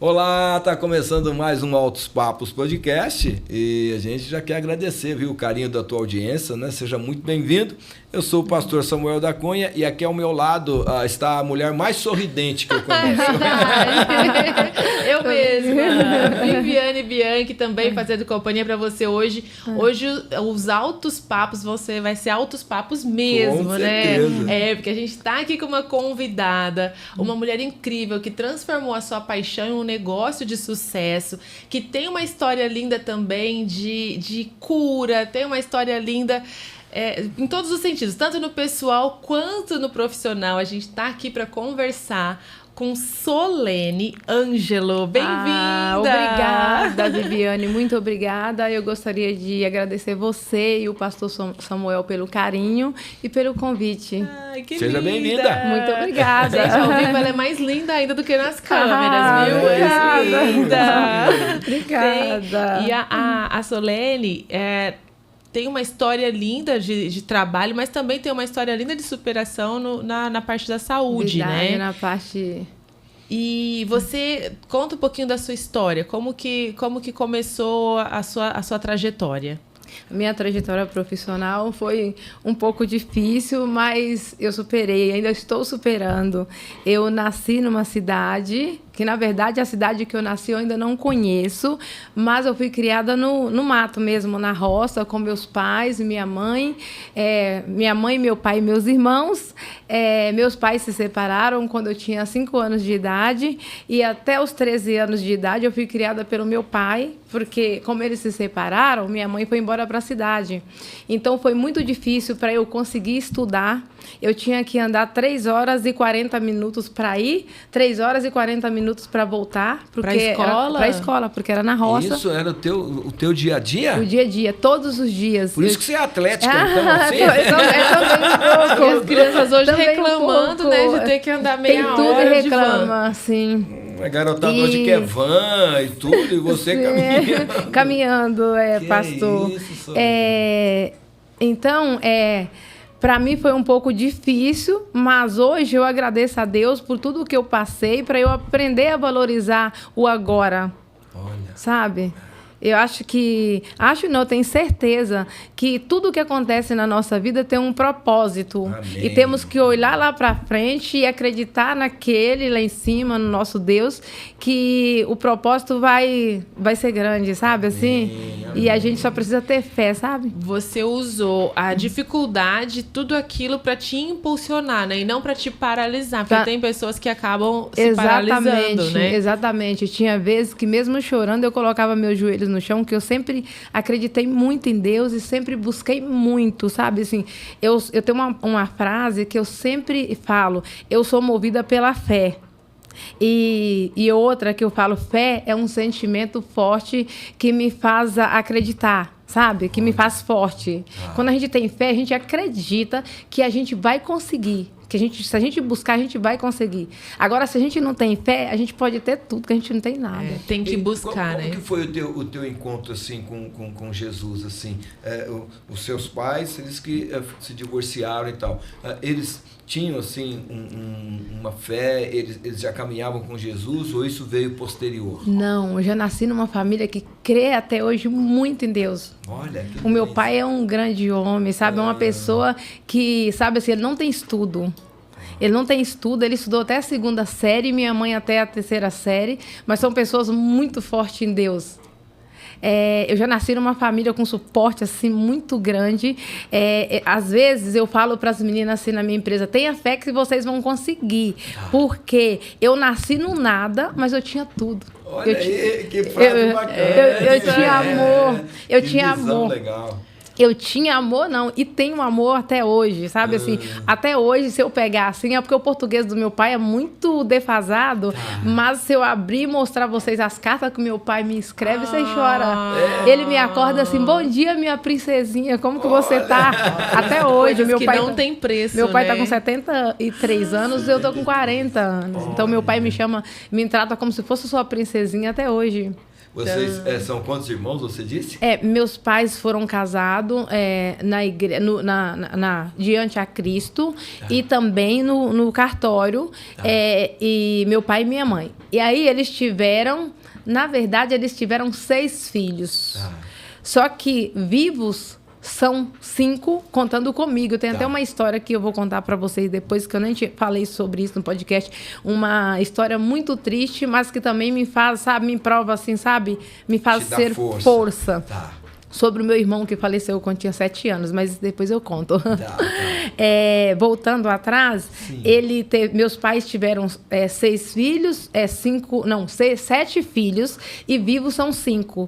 Olá, tá começando mais um Altos Papos Podcast e a gente já quer agradecer, viu, o carinho da tua audiência, né? Seja muito bem-vindo. Eu sou o pastor Samuel da Cunha e aqui ao meu lado está a mulher mais sorridente que eu conheço. Eu mesma, Viviane Bianchi, também fazendo companhia para você hoje. Hoje os Altos Papos, você vai ser Altos Papos mesmo, Com né? certeza. Porque a gente tá aqui com uma convidada, uma mulher incrível que transformou a sua paixão em um negócio de sucesso, que tem uma história linda também de cura, tem uma história linda em todos os sentidos, tanto no pessoal quanto no profissional. A gente tá aqui para conversar com Solene Ângelo. Bem-vinda! Obrigada, Viviane, muito obrigada. Eu gostaria de agradecer você e o pastor Samuel pelo carinho e pelo convite. Ai, que Seja linda. bem-vinda. Muito obrigada. Gente, ao vivo ela é mais linda ainda do que nas câmeras, viu? Obrigada. É linda! Obrigada. E a Solene tem uma história linda de trabalho, mas também tem uma história linda de superação na parte da saúde, Verdade, né? na parte... E você conta um pouquinho da sua história, como que começou a sua trajetória? Minha trajetória profissional foi um pouco difícil, mas eu superei, ainda estou superando. Eu nasci numa cidade, que na verdade a cidade que eu nasci eu ainda não conheço, mas eu fui criada no mato mesmo, na roça, com meus pais e minha mãe. Minha mãe, meu pai e meus irmãos. Meus pais se separaram quando eu tinha 5 anos de idade e até os 13 anos de idade eu fui criada pelo meu pai, porque como eles se separaram, minha mãe foi embora para a cidade. Então foi muito difícil para eu conseguir estudar. Eu tinha que andar 3 horas e 40 minutos para ir, 3 horas e 40 minutos para voltar. Para escola? Para a escola, porque era na roça. Isso era o teu dia a dia? O dia a dia, todos os dias. Por isso que você é atlética, então, assim? Também As crianças hoje Também reclamando, um pouco. né, de ter que andar meia Tem tudo hora e de van. reclama, sim. A garotada hoje quer van e tudo, e você caminhando. Caminhando, Que pastor. isso, Solene. Então, para mim foi um pouco difícil, mas hoje eu agradeço a Deus por tudo que eu passei para eu aprender a valorizar o agora, Olha. sabe? Eu tenho certeza que tudo que acontece na nossa vida tem um propósito. Amém. E temos que olhar lá para frente e acreditar naquele lá em cima, no nosso Deus, que o propósito vai ser grande, sabe? Assim? Amém. E a gente só precisa ter fé, sabe? Você usou a dificuldade, tudo aquilo para te impulsionar, né? E não para te paralisar, porque tem pessoas que acabam se paralisando, né? Exatamente. Tinha vezes que mesmo chorando eu colocava meus joelhos no chão, que eu sempre acreditei muito em Deus e sempre busquei muito, sabe? Assim, eu tenho uma frase que eu sempre falo: eu sou movida pela fé. E outra que eu falo: fé é um sentimento forte que me faz acreditar, sabe? Que me faz forte. Quando a gente tem fé, a gente acredita que a gente vai conseguir. Se a gente buscar, a gente vai conseguir. Agora, se a gente não tem fé, a gente pode ter tudo, que a gente não tem nada. Tem que buscar, como né? que foi o teu encontro assim com Jesus, assim? Os seus pais, eles que se divorciaram e tal, eles tinham assim uma fé, eles já caminhavam com Jesus, ou isso veio posterior? Não, eu já nasci numa família que crê até hoje muito em Deus. Olha, que O meu delícia. pai é um grande homem, sabe? É uma pessoa que, sabe assim, ele não tem estudo. Ele não tem estudo, ele estudou até a 2ª série, minha mãe até a 3ª série, mas são pessoas muito fortes em Deus. Eu já nasci numa família com suporte assim muito grande. Às vezes eu falo para as meninas assim na minha empresa: tenha fé que vocês vão conseguir, porque eu nasci no nada, mas eu tinha tudo. Olha aí, que frase bacana. Eu tinha amor, eu tinha visão amor. legal. Eu tinha amor, não, e tenho amor até hoje, sabe? Assim, até hoje, se eu pegar assim, é porque o português do meu pai é muito defasado, mas se eu abrir e mostrar a vocês as cartas que meu pai me escreve, você chora. Ele me acorda assim: bom dia, minha princesinha, como que você tá? Até hoje, Coisas meu que pai não tem preço, meu pai né? tá com 73 anos e eu tô com 40 anos. Então meu pai me trata como se fosse sua princesinha até hoje. Vocês são quantos irmãos, você disse? Meus pais foram casados na igreja, diante a Cristo, e também no cartório, e meu pai e minha mãe. E aí eles tiveram 6 filhos. Só que vivos são 5, contando comigo. Tem até uma história que eu vou contar para vocês depois, que eu nem falei sobre isso no podcast. Uma história muito triste, mas que também me faz, sabe, me prova assim, sabe? Me faz ser força. Sobre o meu irmão que faleceu quando tinha 7 anos, mas depois eu conto. Voltando atrás, meus pais tiveram 6 filhos, 7 filhos, e vivos são 5.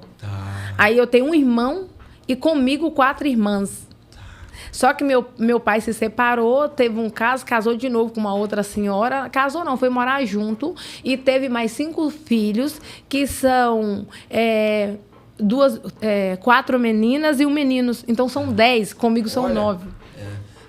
Aí eu tenho um irmão e comigo 4 irmãs. Só que meu pai se separou, teve um caso, casou de novo com uma outra senhora. Casou não, foi morar junto. E teve mais 5 filhos, que são 4 meninas e 1 menino. Então são 10, comigo são 9.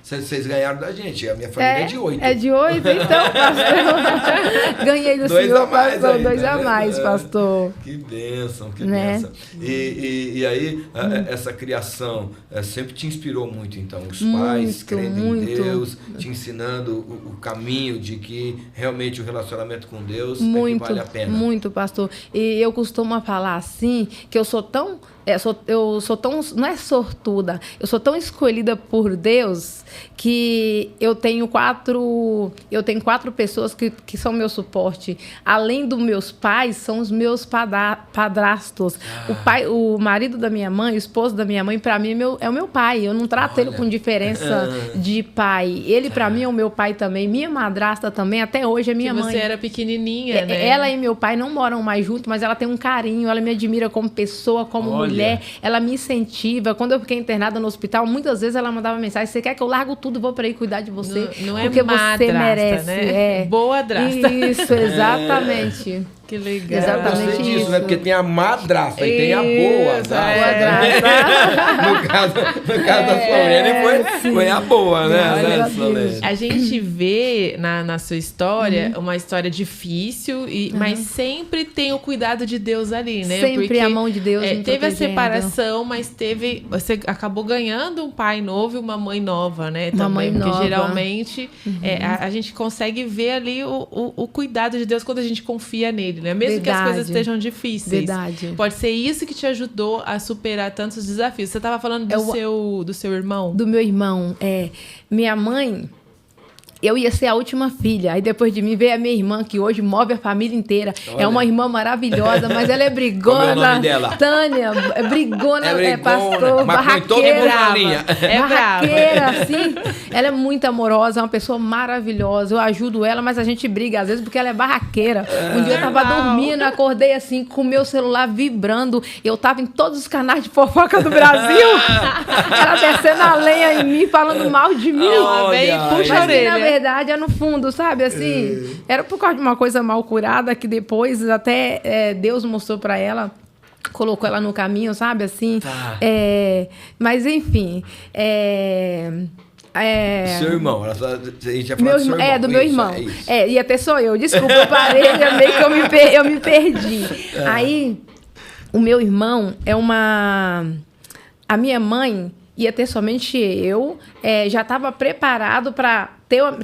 Vocês ganharam da gente, a minha família é de 8. É de 8, então, pastor. Ganhei do senhor, pastor. 2 a mais, pastor. Que bênção, que bênção. E aí, essa criação sempre te inspirou muito, então. Os pais crendo em Deus, te ensinando o caminho de que realmente o relacionamento com Deus muito, vale a pena. Muito, pastor. E eu costumo falar assim, que eu sou tão... eu sou tão, não é sortuda, eu sou tão escolhida por Deus que eu tenho 4 pessoas que são meu suporte. Além dos meus pais, são os meus padrastos. O marido da minha mãe, o esposo da minha mãe, para mim é o meu pai. Eu não trato ele com diferença de pai. Ele para mim é o meu pai também. Minha madrasta também, até hoje é minha mãe. Você era pequenininha, né? Ela e meu pai não moram mais juntos, mas ela tem um carinho, ela me admira como pessoa, como mulher, ela me incentiva. Quando eu fiquei internada no hospital, muitas vezes ela mandava mensagem: você quer que eu largo tudo e vou para aí cuidar de você? Não porque madrasta, você merece. Né? Boa drasta. Isso, exatamente. Que legal. Exatamente disso, isso. Né? Porque tem a madrasta e tem a boa drasta. No caso da Solene foi a boa, né, Solene? A gente vê na sua história uma história difícil, mas sempre tem o cuidado de Deus ali, né? Sempre porque a mão de Deus me teve a protegendo. separação, mas você acabou ganhando um pai novo e uma mãe nova, né? Uma também, mãe porque nova. Geralmente a gente consegue ver ali o cuidado de Deus quando a gente confia nele, né? Mesmo que as coisas estejam difíceis. Verdade. Pode ser isso que te ajudou a superar tantos desafios. Você estava falando do seu irmão? Do meu irmão, minha mãe... Eu ia ser a última filha. Aí depois de mim veio a minha irmã, que hoje move a família inteira. Olha. É uma irmã maravilhosa, mas ela é brigona. Como é o nome dela? Tânia, brigona, pastor, barraqueira. Barraqueira, assim. Ela é muito amorosa, é uma pessoa maravilhosa. Eu ajudo ela, mas a gente briga às vezes porque ela é barraqueira. Um dia eu tava dormindo, acordei assim, com o meu celular vibrando. Eu tava em todos os canais de fofoca do Brasil. Ela descendo a lenha em mim, falando mal de mim. Puxa a orelha. Na verdade, é no fundo, sabe? Assim, era por causa de uma coisa mal curada que depois até Deus mostrou pra ela, colocou ela no caminho, sabe? Assim. Mas, enfim. Seu irmão, a gente ia falar do seu irmão. Do meu irmão. E até sou eu. Desculpa, eu parei, meio que eu me perdi. Aí, o meu irmão a minha mãe ia ter somente eu, já estava preparado para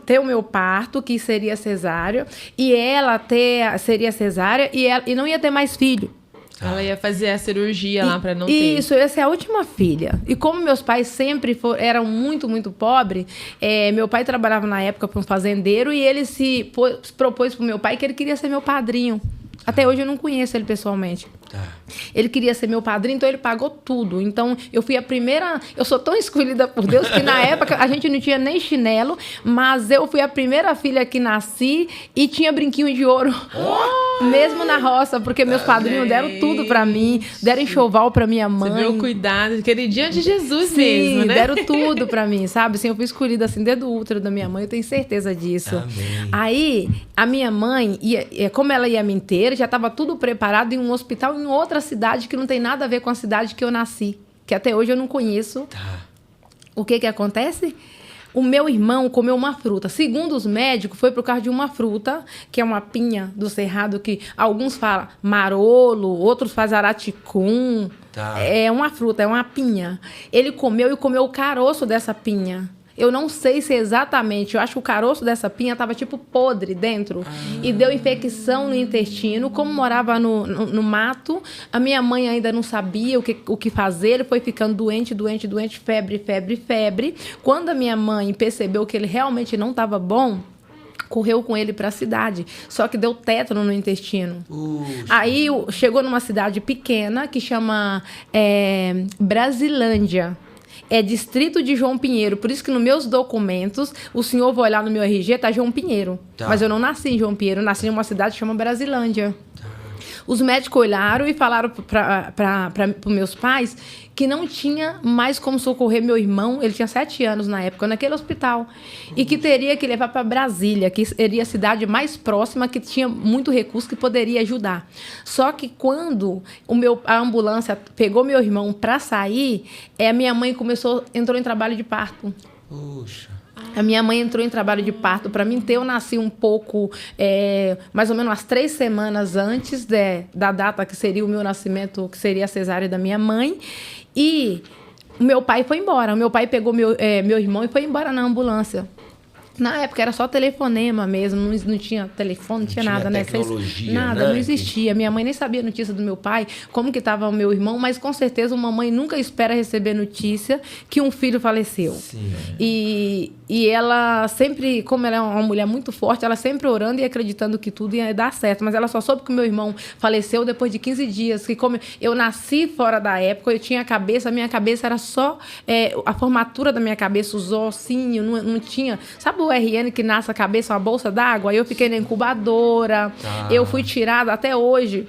ter o meu parto, que seria cesárea, e ela seria cesárea, e não ia ter mais filho. Ela ia fazer a cirurgia lá para não ter. Isso, eu ia ser a última filha. E como meus pais sempre eram muito, muito pobres, meu pai trabalhava na época para um fazendeiro, e ele se propôs para o meu pai que ele queria ser meu padrinho. Até hoje eu não conheço ele pessoalmente. Ele queria ser meu padrinho, então ele pagou tudo. Então, eu fui a primeira... Eu sou tão escolhida por Deus que na época a gente não tinha nem chinelo, mas eu fui a primeira filha que nasci e tinha brinquinho de ouro. Mesmo na roça, porque meus padrinhos deram tudo pra mim, deram enxoval pra minha mãe. Você viu o cuidado, aquele dia de Jesus. Sim, mesmo, né? Deram tudo pra mim, sabe? Assim, eu fui escolhida assim, desde o útero da minha mãe, eu tenho certeza disso. Amém. Aí, a minha mãe, como ela ia me ter, já estava tudo preparado em um hospital em outra cidade que não tem nada a ver com a cidade que eu nasci, que até hoje eu não conheço. O que acontece? O meu irmão comeu uma fruta. Segundo os médicos, foi por causa de uma fruta, que é uma pinha do cerrado, que alguns falam marolo, outros fazem araticum. Tá. É uma fruta, é uma pinha. Ele comeu e comeu o caroço dessa pinha. Eu não sei se exatamente, eu acho que o caroço dessa pinha estava tipo podre dentro. E deu infecção no intestino. Como morava no mato, a minha mãe ainda não sabia o que fazer. Ele foi ficando doente, febre. Quando a minha mãe percebeu que ele realmente não estava bom, correu com ele para a cidade. Só que deu tétano no intestino. Aí chegou numa cidade pequena que chama Brasilândia. É distrito de João Pinheiro. Por isso que nos meus documentos, o senhor vai olhar no meu RG, tá João Pinheiro. Tá. Mas eu não nasci em João Pinheiro, eu nasci em uma cidade que chama Brasilândia. Tá. Os médicos olharam e falaram para meus pais que não tinha mais como socorrer meu irmão. Ele tinha 7 anos na época, naquele hospital. E que teria que levar para Brasília, que seria a cidade mais próxima, que tinha muito recurso, que poderia ajudar. Só que quando a ambulância pegou meu irmão para sair, a minha mãe entrou em trabalho de parto. Puxa. A minha mãe entrou em trabalho de parto para mim. Eu nasci um pouco, mais ou menos umas 3 semanas antes da data que seria o meu nascimento, que seria a cesárea da minha mãe. E o meu pai foi embora. O meu pai pegou meu irmão e foi embora na ambulância. Na época era só telefonema mesmo, não tinha telefone, não tinha nada, né? Nada, não existia. Minha mãe nem sabia a notícia do meu pai, como que estava o meu irmão, mas com certeza uma mãe nunca espera receber notícia que um filho faleceu. Sim. E ela sempre, como ela é uma mulher muito forte, ela sempre orando e acreditando que tudo ia dar certo. Mas ela só soube que o meu irmão faleceu depois de 15 dias. Que como eu nasci fora da época, eu tinha a minha cabeça era só a formatura da minha cabeça, os ossinhos, não tinha... Sabe o RN que nasce a cabeça, uma bolsa d'água? Aí eu fiquei na incubadora, eu fui tirada até hoje.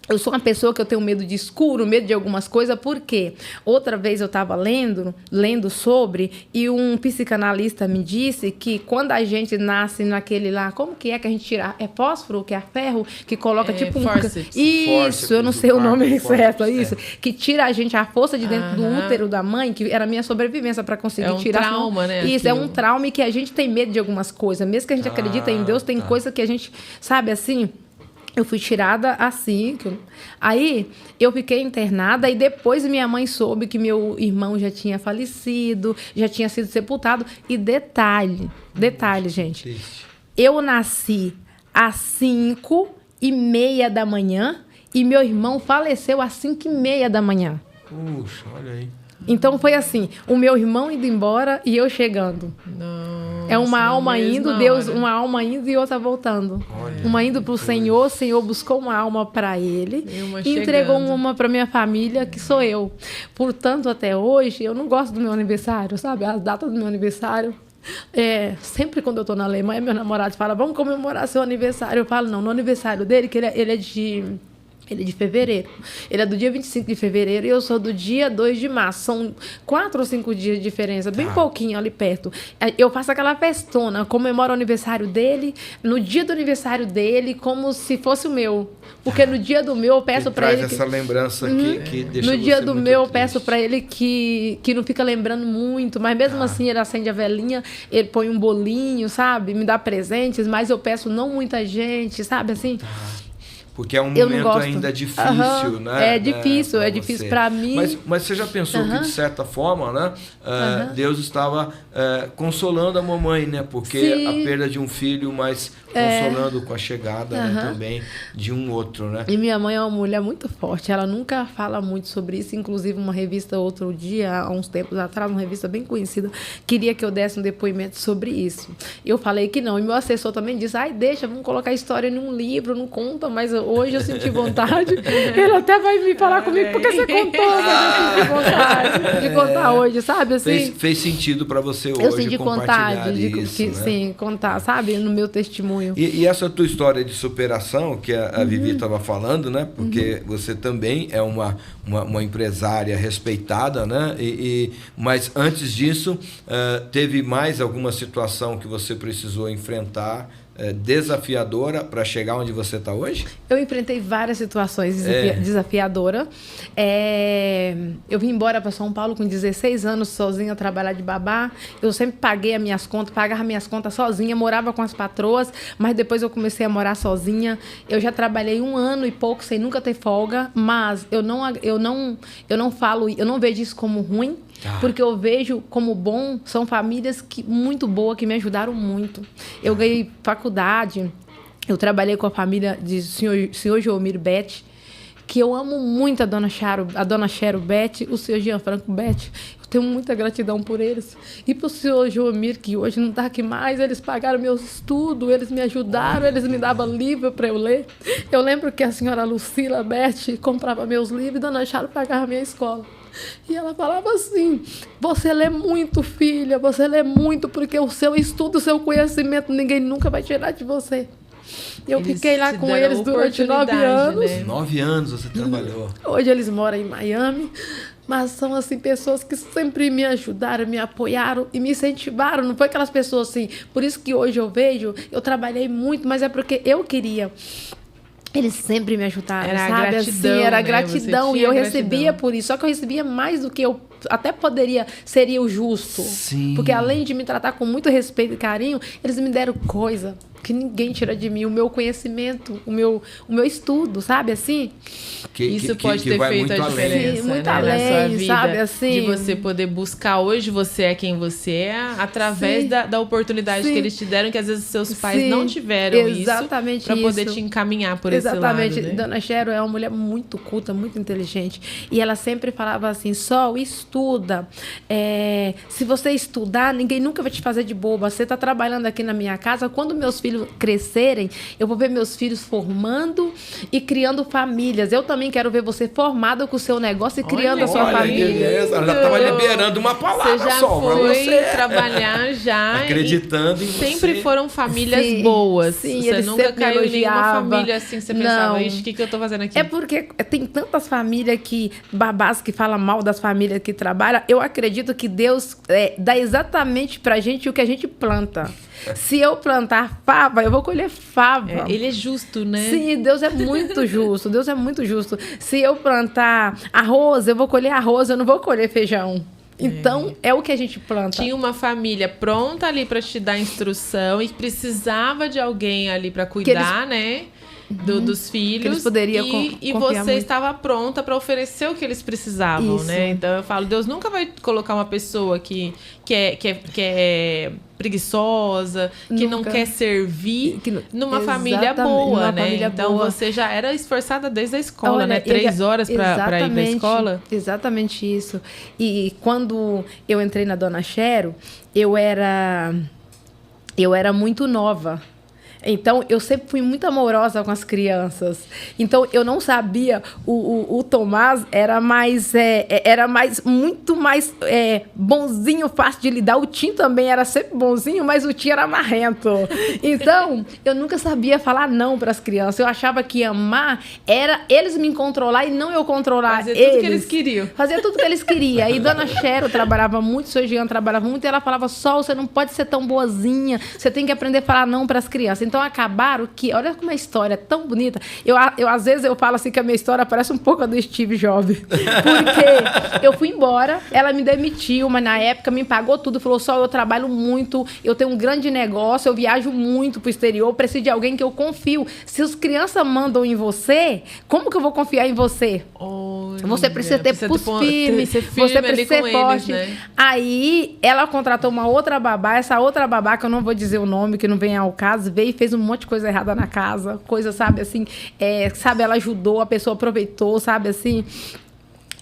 Eu sou uma pessoa que eu tenho medo de escuro, medo de algumas coisas, porque outra vez eu estava lendo sobre, e um psicanalista me disse que quando a gente nasce naquele lá, como que a gente tira? É fósforo, que é ferro, que coloca tipo um... Forceps. Isso, eu não sei o nome certo, isso. Que tira a gente a força de dentro do útero da mãe, que era a minha sobrevivência para conseguir tirar. É um trauma, né? Isso, é um trauma e que a gente tem medo de algumas coisas. Mesmo que a gente acredita em Deus, tem coisa que a gente, sabe assim... Eu fui tirada assim. Aí eu fiquei internada e depois minha mãe soube que meu irmão já tinha falecido, já tinha sido sepultado. E detalhe, gente. Eu nasci às 5h30 da manhã e meu irmão faleceu às 5h30 da manhã. Puxa, olha aí. Então foi assim, o meu irmão indo embora e eu chegando. Nossa, é uma alma indo, Deus, uma alma indo e outra voltando. Olha, uma indo para o Senhor, o Senhor buscou uma alma para ele e entregou uma para minha família, que sou eu. Portanto, até hoje, eu não gosto do meu aniversário, sabe? As datas do meu aniversário. Sempre quando eu tô na Alemanha, meu namorado fala, vamos comemorar seu aniversário. Eu falo, não, no aniversário dele, que ele é de fevereiro. Ele é do dia 25 de fevereiro e eu sou do dia 2 de março. São 4 ou 5 dias de diferença, bem pouquinho ali perto. Eu faço aquela festona, comemoro o aniversário dele, no dia do aniversário dele, como se fosse o meu. Porque no dia do meu eu peço para ele... Traz essa lembrança que deixa no dia do meu eu triste. peço para ele que não fica lembrando muito, mas mesmo assim ele acende a velinha, ele põe um bolinho, sabe? Me dá presentes, mas eu peço não muita gente, sabe assim? Porque é um momento ainda difícil, né? É difícil para mim. Mas você já pensou que, de certa forma, né, Deus estava consolando a mamãe, né? Porque a perda de um filho, mas consolando com a chegada né, também de um outro, né? E minha mãe é uma mulher muito forte, ela nunca fala muito sobre isso. Inclusive, uma revista outro dia, há uns tempos atrás, uma revista bem conhecida, queria que eu desse um depoimento sobre isso. Eu falei que não. E meu assessor também disse, deixa, vamos colocar a história em um livro, não conta, mas hoje eu senti vontade. Ele até vai vir falar comigo, porque você contou, mas eu senti vontade de contar hoje, sabe? Assim, fez sentido para você hoje eu senti compartilhar isso, né? Sim, contar, sabe? No meu testemunho. E essa tua história de superação, que a Vivi estava falando, né? Porque você também é uma empresária respeitada, né? Mas antes disso, teve mais alguma situação que você precisou enfrentar desafiadora para chegar onde você está hoje? Eu enfrentei várias situações desafiadoras. eu vim embora para São Paulo com 16 anos, sozinha, trabalhar de babá. Eu sempre paguei as minhas contas, pagava minhas contas sozinha, morava com as patroas, mas depois eu comecei a morar sozinha. Eu já trabalhei 1 ano e pouco sem nunca ter folga, mas eu não vejo isso como ruim. Porque eu vejo como bom, são famílias muito boas, que me ajudaram muito. Eu ganhei faculdade, eu trabalhei com a família de senhor Joelmiro Bete, que eu amo muito a dona Chero Bete, o senhor Gianfranco Bete. Eu tenho muita gratidão por eles. E para o senhor Joelmiro, que hoje não está aqui mais, eles pagaram meus estudos, eles me ajudaram, eles me davam livro para eu ler. Eu lembro que a senhora Lucila Bete comprava meus livros e dona Charo pagava a minha escola. E ela falava assim: você lê muito, filha, você lê muito, porque o seu estudo, o seu conhecimento, ninguém nunca vai tirar de você. Eu fiquei lá com eles durante 9 anos. Né? 9 anos você trabalhou. Hoje eles moram em Miami, mas são assim pessoas que sempre me ajudaram, me apoiaram e me incentivaram. Não foi aquelas pessoas assim. Por isso que hoje eu vejo, eu trabalhei muito, mas é porque eu queria. Eles sempre me ajudaram, era sabe? Gratidão, assim, era né? gratidão, e eu recebia por isso. Só que eu recebia mais do que eu até seria o justo. Sim. Porque além de me tratar com muito respeito e carinho, eles me deram coisa que ninguém tira de mim, o meu conhecimento, o meu estudo, sabe assim? Isso pode ter feito a diferença, sim, muito né, além, na sua vida, sabe assim? de você poder buscar hoje você é quem você é, através da oportunidade que eles te deram, que às vezes seus pais não tiveram exatamente isso, para poder te encaminhar por esse lado. Exatamente. Né? Dona Chero é uma mulher muito culta, muito inteligente, e ela sempre falava assim: Sol, estuda, se você estudar, ninguém nunca vai te fazer de boba. Você está trabalhando aqui na minha casa, quando meus filhos crescerem, eu vou ver meus filhos formando e criando famílias. Eu também quero ver você formado com o seu negócio e criando a sua família. Beleza. Ela já estava liberando uma palavra você já só. Foi trabalhar já. Acreditando em você. Sempre foram famílias boas. Sim, você nunca caiu em nenhuma família assim, você pensava: ixi, o que eu tô fazendo aqui? É porque tem tantas famílias babás que falam mal das famílias que trabalham. Eu acredito que Deus dá exatamente pra gente o que a gente planta. Se eu plantar fava, eu vou colher fava. Ele é justo, né? Sim, Deus é muito justo. Deus é muito justo. Se eu plantar arroz, eu vou colher arroz, eu não vou colher feijão. Então, é o que a gente planta. Tinha uma família pronta ali para te dar instrução e precisava de alguém ali para cuidar, né? Dos filhos. Que eles poderiam e você muito. Estava pronta para oferecer o que eles precisavam, né? Então eu falo, Deus nunca vai colocar uma pessoa que é preguiçosa, que não quer servir numa família boa, né? Família então boa. Você já era esforçada desde a escola, né? 3 horas para ir para a escola. Exatamente isso. E quando eu entrei na Dona Chero, eu era muito nova. Então, eu sempre fui muito amorosa com as crianças. Então, eu não sabia. O Tomás era muito mais bonzinho, fácil de lidar. O Tim também era sempre bonzinho, mas o Tim era marrento. Então, eu nunca sabia falar não para as crianças. Eu achava que amar era eles me controlar e não eu controlar eles. Fazer tudo que eles queriam. Fazer tudo que eles queriam. E Dona Chero trabalhava muito, o seu Jean trabalhava muito, e ela falava: Sol, você não pode ser tão boazinha, você tem que aprender a falar não para as crianças. Então, acabaram que... Olha como a história é tão bonita. Às vezes, eu falo assim que a minha história parece um pouco a do Steve Jobs. Porque eu fui embora, ela me demitiu, mas na época me pagou tudo. Falou: Só, eu trabalho muito, eu tenho um grande negócio, eu viajo muito pro exterior, preciso de alguém que eu confio. Se as crianças mandam em você, como que eu vou confiar em você? Você precisa ter pulso firme, você precisa ser forte. Eles, né? Aí, ela contratou uma outra babá, essa outra babá, que eu não vou dizer o nome, que não vem ao caso, veio e fez um monte de coisa errada na casa, coisa, sabe, assim, sabe, ela ajudou, a pessoa aproveitou, sabe, assim.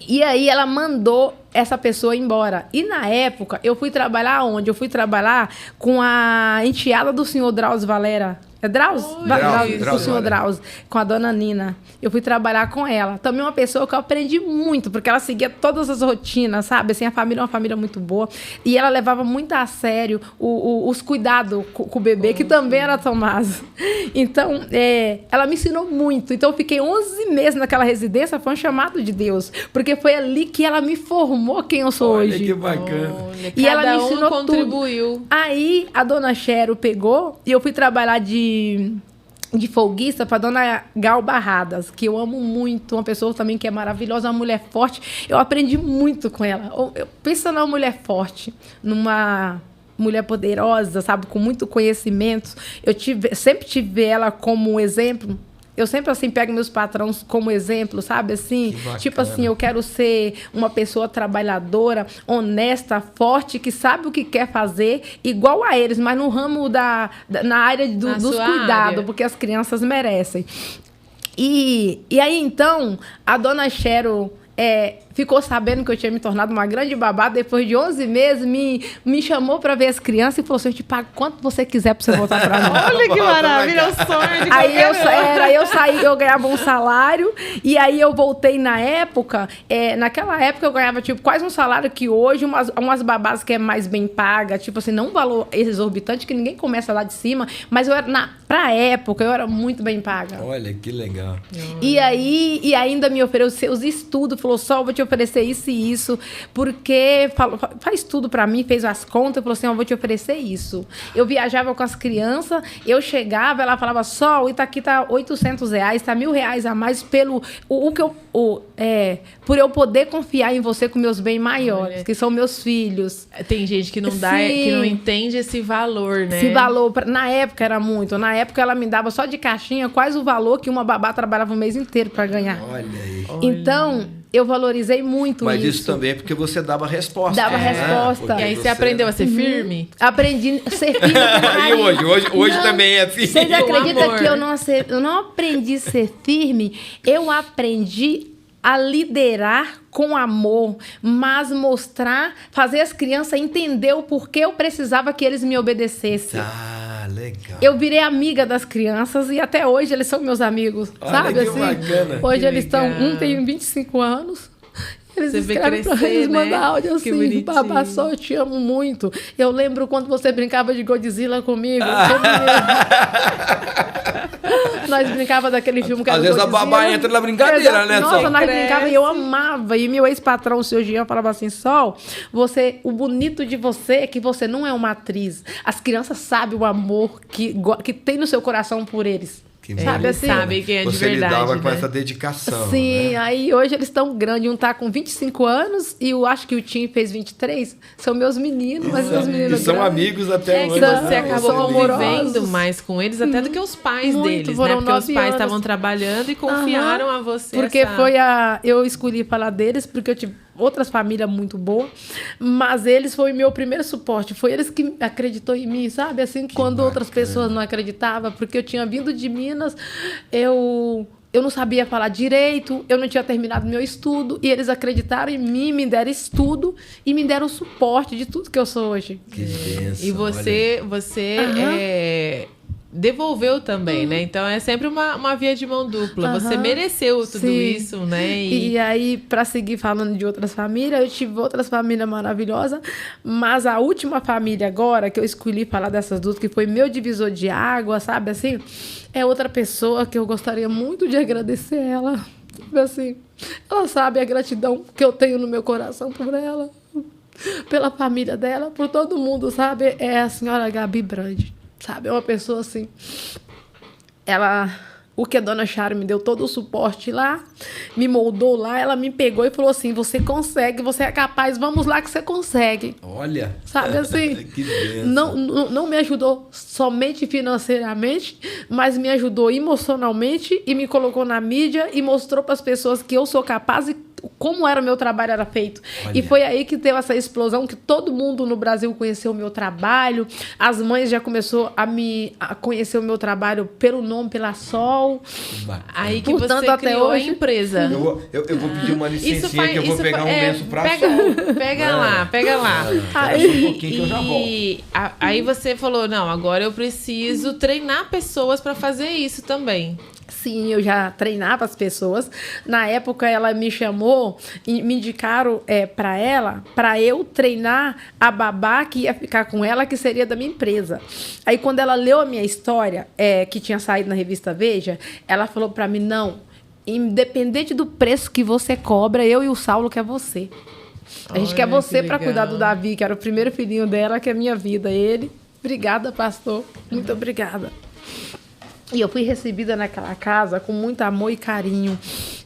E aí ela mandou essa pessoa embora. E na época, eu fui trabalhar onde? Eu fui trabalhar com a enteada do senhor Drauzio Valera. É Drauzio? Do senhor Drauzio, com a dona Nina. Eu fui trabalhar com ela. Também uma pessoa que eu aprendi muito, porque ela seguia todas as rotinas, sabe? Assim, a família é uma família muito boa. E ela levava muito a sério os cuidados com o bebê, que também era Tomás. Então, ela me ensinou muito. Então, eu fiquei 11 meses naquela residência, foi um chamado de Deus. Porque foi ali que ela me formou quem eu sou hoje. Que bacana. E ela me ensinou contribuiu. Tudo. Aí, a Dona Chero pegou e eu fui trabalhar de de folguista para dona Gal Barradas, que eu amo muito, uma pessoa também que é maravilhosa, uma mulher forte. Eu aprendi muito com ela. Pensa numa mulher forte, numa mulher poderosa, sabe, com muito conhecimento. Sempre tive ela como exemplo. Eu sempre, assim, pego meus patrões como exemplo, sabe? Assim, tipo assim, eu quero ser uma pessoa trabalhadora, honesta, forte, que sabe o que quer fazer, igual a eles, mas no ramo na área dos cuidados, porque as crianças merecem. E aí, então, a dona Cheryl ficou sabendo que eu tinha me tornado uma grande babá. Depois de 11 meses, me chamou para ver as crianças e falou assim: eu te pago quanto você quiser para você voltar para mim. Olha que maravilha, é o sonho de aí eu saí, eu ganhava um salário, e aí eu voltei na época. Naquela época eu ganhava tipo quase um salário que hoje umas babás que é mais bem paga, tipo assim, não um valor exorbitante, que ninguém começa lá de cima, mas eu era, pra época, eu era muito bem paga. Olha, que legal. E ainda me ofereceu os estudos, falou: só vou te oferecer isso e isso, porque faz tudo pra mim, fez as contas, falou assim: vou te oferecer isso. Eu viajava com as crianças, eu chegava, ela falava: Sol, isso aqui tá R$800, tá R$1.000 a mais por eu poder confiar em você com meus bens maiores, que são meus filhos. Tem gente que não dá, que não entende esse valor, né? Esse valor, na época era muito. Na época ela me dava só de caixinha quase o valor que uma babá trabalhava o mês inteiro para ganhar. Olha aí. Então, eu valorizei muito isso. Mas isso também é porque você dava resposta. Dava resposta. E aí você aprendeu a ser firme? Aprendi a ser firme. E hoje também é firme. Vocês acreditam que eu não aprendi a ser firme? Eu aprendi a liderar com amor, mas fazer as crianças entender o porquê eu precisava que eles me obedecessem. Ah, legal. Eu virei amiga das crianças e até hoje eles são meus amigos, sabe? Que assim, bacana. hoje eles estão, um tem 25 anos. Eles você escrevem crescer, pra eles, né? mandam áudio Que assim: bonitinho. Babá, só eu te amo muito. Eu lembro quando você brincava de Godzilla comigo. Nós brincava daquele filme que era Às vezes Godzilla. a babá entra na brincadeira, né, Nossa, Sol? nós brincava e eu amava. E meu ex-patrão, o seu Jean, falava assim: Sol, o bonito de você é que você não é uma atriz. As crianças sabem o amor que tem no seu coração por eles. Sabe assim? Sabe que é de você verdade, lidava né? com essa dedicação. Sim, né? aí hoje eles estão grandes. Um tá com 25 anos e eu acho que o Tim fez 23. São meus meninos, mas meus meninos E são grandes. amigos até hoje. Que você acabou são convivendo amorosos. mais com eles até do que os pais Muito, deles, né? foram Porque os 9 pais anos. estavam trabalhando e confiaram a você. Porque eu escolhi falar deles porque eu tive outras famílias muito boas, mas eles foi meu primeiro suporte. Foi eles que acreditou em mim, sabe? Assim, quando outras pessoas não acreditavam, porque eu tinha vindo de Minas, eu não sabia falar direito, eu não tinha terminado meu estudo, e eles acreditaram em mim, me deram estudo e me deram suporte de tudo que eu sou hoje. Que bênção, E você devolveu também, né? Então é sempre uma via de mão dupla. Você mereceu tudo isso, né? E aí, para seguir falando de outras famílias, eu tive outras famílias maravilhosas, mas a última família agora, que eu escolhi falar dessas duas, que foi meu divisor de água, sabe assim? É outra pessoa que eu gostaria muito de agradecer ela. Assim, ela sabe a gratidão que eu tenho no meu coração por ela, pela família dela, por todo mundo, sabe? É a senhora Gabi Brandi. Sabe, é uma pessoa assim, o que a dona Charo me deu todo o suporte lá, me moldou lá, ela me pegou e falou assim: você consegue, você é capaz, vamos lá que você consegue. Olha. Sabe assim? Que bênção. Não me ajudou somente financeiramente, mas me ajudou emocionalmente e me colocou na mídia e mostrou para as pessoas que eu sou capaz e como era o meu trabalho era feito. Olha. E foi aí que teve essa explosão, que todo mundo no Brasil conheceu o meu trabalho, as mães já começou a conhecer o meu trabalho pelo nome, pela Sol. Aí que Portanto, você até criou hoje, a empresa. Eu vou pedir uma licencinha que eu vou pegar um lenço pra Pega lá. Aí, um pouquinho que eu já volto. E aí você falou: não, agora eu preciso treinar pessoas para fazer isso também. Sim, eu já treinava as pessoas. Na época, ela me chamou e me indicaram para eu treinar a babá que ia ficar com ela, que seria da minha empresa. Aí, quando ela leu a minha história, que tinha saído na revista Veja, ela falou para mim: não, independente do preço que você cobra, eu e o Saulo quer você. A gente quer você para cuidar do Davi, que era o primeiro filhinho dela, que é minha vida. Ele, obrigada, pastor. Muito obrigada. E eu fui recebida naquela casa com muito amor e carinho.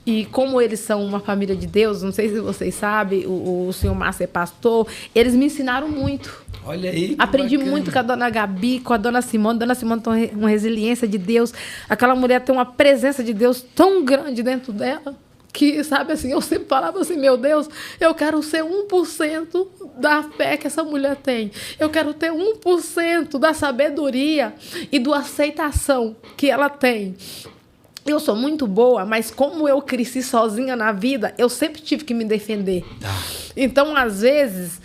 E como eles são uma família de Deus, não sei se vocês sabem, o senhor Márcio é pastor, eles me ensinaram muito. Olha aí. Aprendi bacana. muito com a dona Gabi, com a dona Simone. Dona Simone tem uma resiliência de Deus. Aquela mulher tem uma presença de Deus tão grande dentro dela. Que, sabe assim, eu sempre falava assim, meu Deus, eu quero ser 1% da fé que essa mulher tem. Eu quero ter 1% da sabedoria e da aceitação que ela tem. Eu sou muito boa, mas como eu cresci sozinha na vida, eu sempre tive que me defender. Então, às vezes,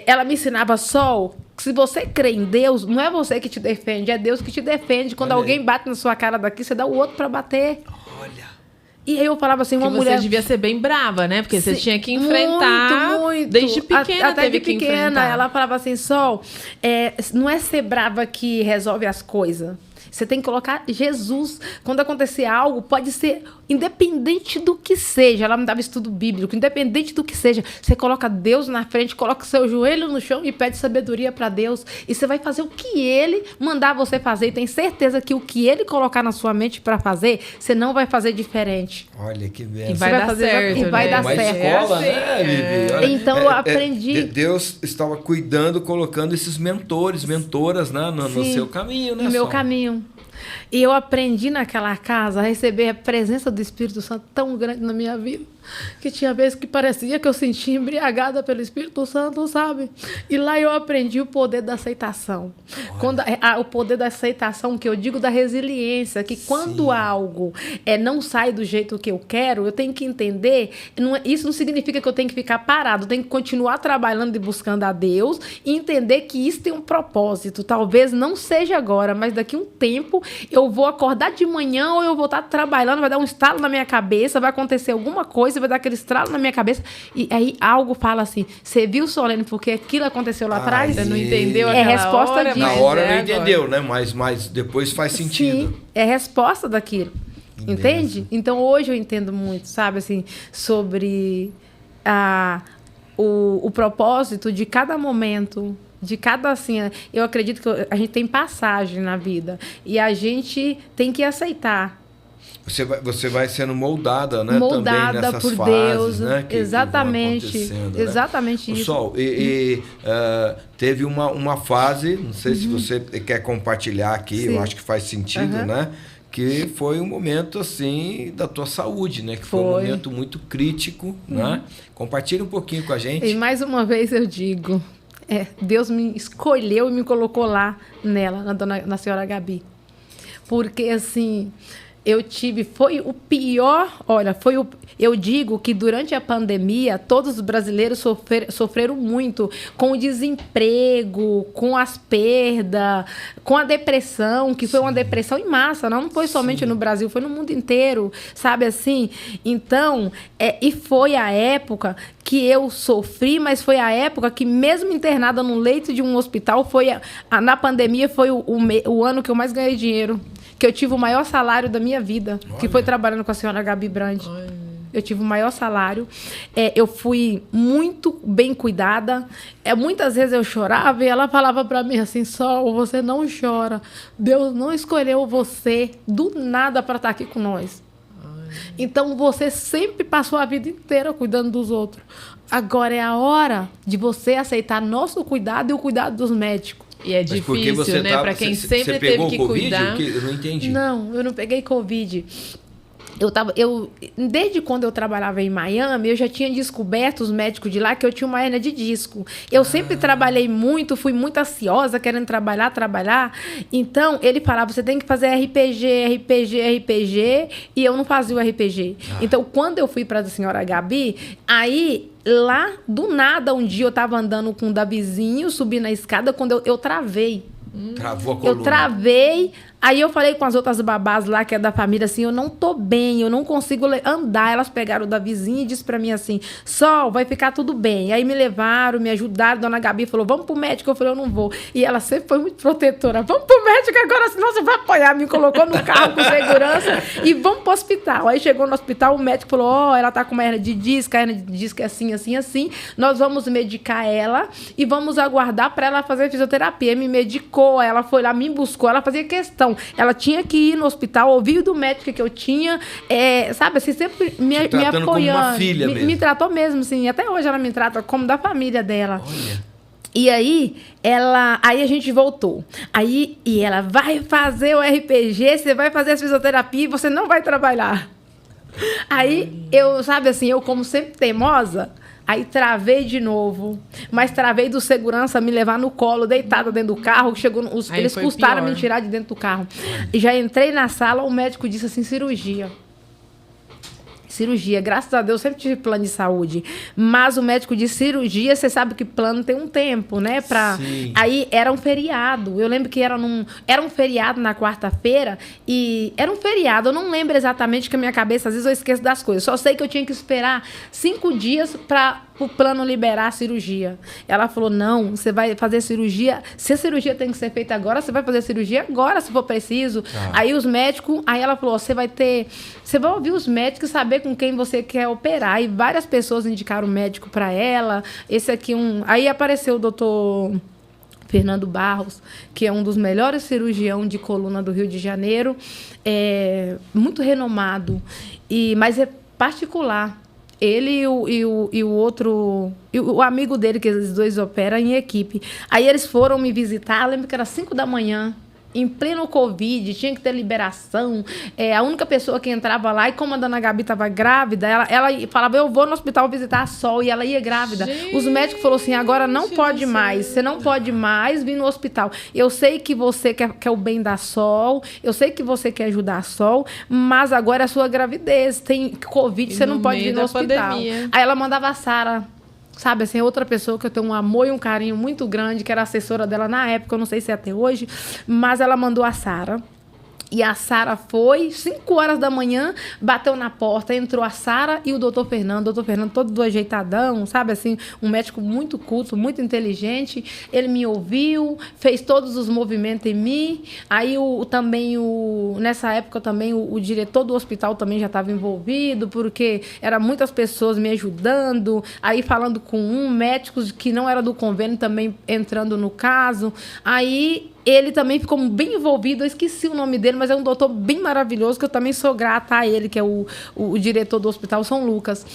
ela me ensinava, Sol, se você crê em Deus, não é você que te defende, é Deus que te defende. Quando alguém bate na sua cara daqui, você dá o outro para bater. Olha. E aí eu falava assim, uma mulher... Você devia ser bem brava, né? Porque você tinha que enfrentar... Muito. Desde pequena até teve de que pequena, enfrentar. ela falava assim, Sol, não é ser brava que resolve as coisas. Você tem que colocar Jesus. Quando acontecer algo, pode ser independente do que seja. Ela me dava estudo bíblico. Independente do que seja. Você coloca Deus na frente, coloca o seu joelho no chão e pede sabedoria para Deus. E você vai fazer o que Ele mandar você fazer. E tem certeza que o que Ele colocar na sua mente para fazer, você não vai fazer diferente. Olha que E bem. vai dar certo, E vai né? dar Uma certo. escola, né, Vivi? Olha, Então eu aprendi. Deus estava cuidando, colocando esses mentores, mentoras, né, no seu caminho, né? No meu Sol? caminho. E eu aprendi naquela casa a receber a presença do Espírito Santo tão grande na minha vida, que tinha vezes que parecia que eu sentia embriagada pelo Espírito Santo, sabe? E lá eu aprendi o poder da aceitação. Quando, o poder da aceitação, que eu digo da resiliência, que quando algo não sai do jeito que eu quero, eu tenho que entender, isso não significa que eu tenho que ficar parado, eu tenho que continuar trabalhando e buscando a Deus e entender que isso tem um propósito. Talvez não seja agora, mas daqui a um tempo eu vou acordar de manhã ou eu vou estar trabalhando, vai dar um estalo na minha cabeça, vai acontecer alguma coisa, vai dar aquele estralo na minha cabeça, e aí algo fala assim, você viu, Solene, porque aquilo aconteceu lá atrás? Você não entendeu É aquela resposta hora, disso. Na mas hora é não agora. entendeu, né? Mas depois faz sentido. Sim, é resposta daquilo. Entende? Então, hoje eu entendo muito, sabe, assim, sobre o propósito de cada momento, de cada, assim, eu acredito que a gente tem passagem na vida e a gente tem que aceitar. Você vai sendo moldada, né? Moldada também nessas por fases, Deus, né? Que exatamente, vão acontecendo, né? exatamente isso. Sol, teve uma fase, não sei se você quer compartilhar aqui, Sim. eu acho que faz sentido, né? Que foi um momento, assim, da tua saúde, né? Que foi um momento muito crítico, né? Compartilha um pouquinho com a gente. E mais uma vez eu digo, Deus me escolheu e me colocou lá nela, na senhora Gabi. Porque, assim, foi o pior, olha, eu digo que durante a pandemia, todos os brasileiros sofreram muito com o desemprego, com as perdas, com a depressão, que foi uma depressão em massa, não foi somente no Brasil, foi no mundo inteiro, sabe assim? Então, e foi a época que eu sofri, mas foi a época que, mesmo internada no leito de um hospital, na pandemia foi o ano que eu mais ganhei dinheiro. Que eu tive o maior salário da minha vida, que foi trabalhando com a senhora Gabi Brandi. Eu tive o maior salário. Eu fui muito bem cuidada. Muitas vezes eu chorava e ela falava para mim assim, Sol, você não chora. Deus não escolheu você do nada para estar aqui com nós. Então, você sempre passou a vida inteira cuidando dos outros. Agora é a hora de você aceitar nosso cuidado e o cuidado dos médicos. E é Mas porque difícil, você né? Para quem sempre teve que cuidar. Eu não entendi. Não, eu não peguei Covid. Desde quando eu trabalhava em Miami, eu já tinha descoberto, os médicos de lá, que eu tinha uma hérnia de disco. Eu sempre trabalhei muito, fui muito ansiosa, querendo trabalhar. Então, ele falava, você tem que fazer RPG, e eu não fazia o RPG. Então, quando eu fui para a senhora Gabi, aí, lá, do nada, um dia eu estava andando com o Davizinho, subi na escada, quando eu travei. Travou a coluna. Eu travei. Aí eu falei com as outras babás lá, que é da família, assim, eu não tô bem, eu não consigo andar. Elas pegaram o Davizinho e disse pra mim assim, Sol, vai ficar tudo bem. Aí me levaram, me ajudaram, dona Gabi falou, vamos pro médico. Eu falei, eu não vou. E ela sempre foi muito protetora, vamos pro médico agora, senão você vai apanhar. Me colocou no carro com segurança e vamos pro hospital. Aí chegou no hospital, o médico falou, ela tá com uma hernia de disco, a hernia de disco é assim, assim, assim. Nós vamos medicar ela e vamos aguardar pra ela fazer fisioterapia. Me medicou, ela foi lá, me buscou, ela fazia questão. Então, ela tinha que ir no hospital, ouvir do médico que eu tinha, sabe, assim, sempre me apoiando. Como uma filha mesmo. Me tratou mesmo, assim. Até hoje ela me trata como da família dela. Olha. E aí, aí a gente voltou. E ela vai fazer o RPG, você vai fazer a fisioterapia e você não vai trabalhar. Aí, eu como sempre teimosa, aí travei de novo. Mas travei do segurança me levar no colo, deitada dentro do carro. Eles custaram me tirar de dentro do carro. E já entrei na sala, o médico disse assim, cirurgia. Graças a Deus, sempre tive plano de saúde. Mas o médico de cirurgia, você sabe que plano tem um tempo, né? Sim. Aí era um feriado. Eu lembro que era um feriado na quarta-feira. E era um feriado. Eu não lembro exatamente, que a minha cabeça, às vezes eu esqueço das coisas. Só sei que eu tinha que esperar 5 dias para o plano liberar a cirurgia. Ela falou, não, você vai fazer cirurgia. Se a cirurgia tem que ser feita agora, você vai fazer cirurgia agora, se for preciso. Aí os médicos... Aí ela falou, você vai ouvir os médicos e saber com quem você quer operar. E várias pessoas indicaram o médico para ela. Esse aqui, Aí apareceu o doutor Fernando Barros, que é um dos melhores cirurgiões de coluna do Rio de Janeiro. Muito renomado. Mas é particular. Ele e o outro... o amigo dele, que eles dois operam em equipe. Aí eles foram me visitar. Eu lembro que era 5 da manhã. Em pleno Covid, tinha que ter liberação. A única pessoa que entrava lá, e como a dona Gabi estava grávida, ela falava, eu vou no hospital visitar a Sol, e ela ia grávida. Gente, os médicos falaram assim, agora não pode mais, você não pode mais vir no hospital. Eu sei que você quer o bem da Sol, eu sei que você quer ajudar a Sol, mas agora é a sua gravidez, tem Covid, você não pode vir no hospital. Pandemia. Aí ela mandava a Sara. Sabe, assim, outra pessoa que eu tenho um amor e um carinho muito grande, que era assessora dela na época, eu não sei se é até hoje, mas ela mandou a Sara. E a Sara foi, 5 horas da manhã, bateu na porta, entrou a Sara e o doutor Fernando. O doutor Fernando todo ajeitadão, sabe, assim, um médico muito culto, muito inteligente. Ele me ouviu, fez todos os movimentos em mim. Aí nessa época também o diretor do hospital também já estava envolvido, porque eram muitas pessoas me ajudando, aí falando com médicos que não era do convênio também entrando no caso. Aí ele também ficou bem envolvido, eu esqueci o nome dele, mas é um doutor bem maravilhoso, que eu também sou grata a ele, que é o diretor do Hospital São Lucas.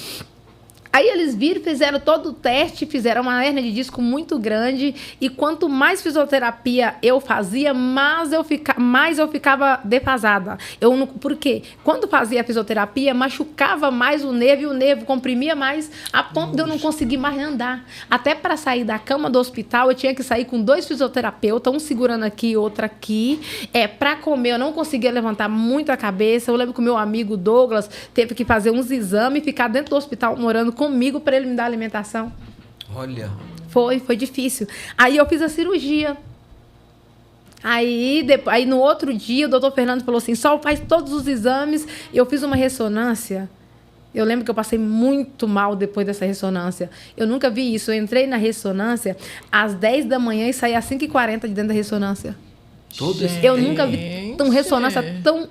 Aí eles viram, fizeram todo o teste, fizeram uma hérnia de disco muito grande, e quanto mais fisioterapia eu fazia, mais eu ficava defasada. Por quê? Quando fazia a fisioterapia, machucava mais o nervo, e o nervo comprimia mais, a ponto de eu não conseguir mais andar. Até para sair da cama do hospital, eu tinha que sair com 2 fisioterapeutas, um segurando aqui e outro aqui. Para comer, eu não conseguia levantar muito a cabeça. Eu lembro que o meu amigo Douglas teve que fazer uns exames e ficar dentro do hospital morando comigo para ele me dar alimentação. Olha. Foi difícil. Aí eu fiz a cirurgia. Aí no outro dia, o doutor Fernando falou assim, só faz todos os exames. Eu fiz uma ressonância. Eu lembro que eu passei muito mal depois dessa ressonância. Eu nunca vi isso. Eu entrei na ressonância às 10 da manhã e saí às 5h40 de dentro da ressonância. Eu nunca vi ressonância tão...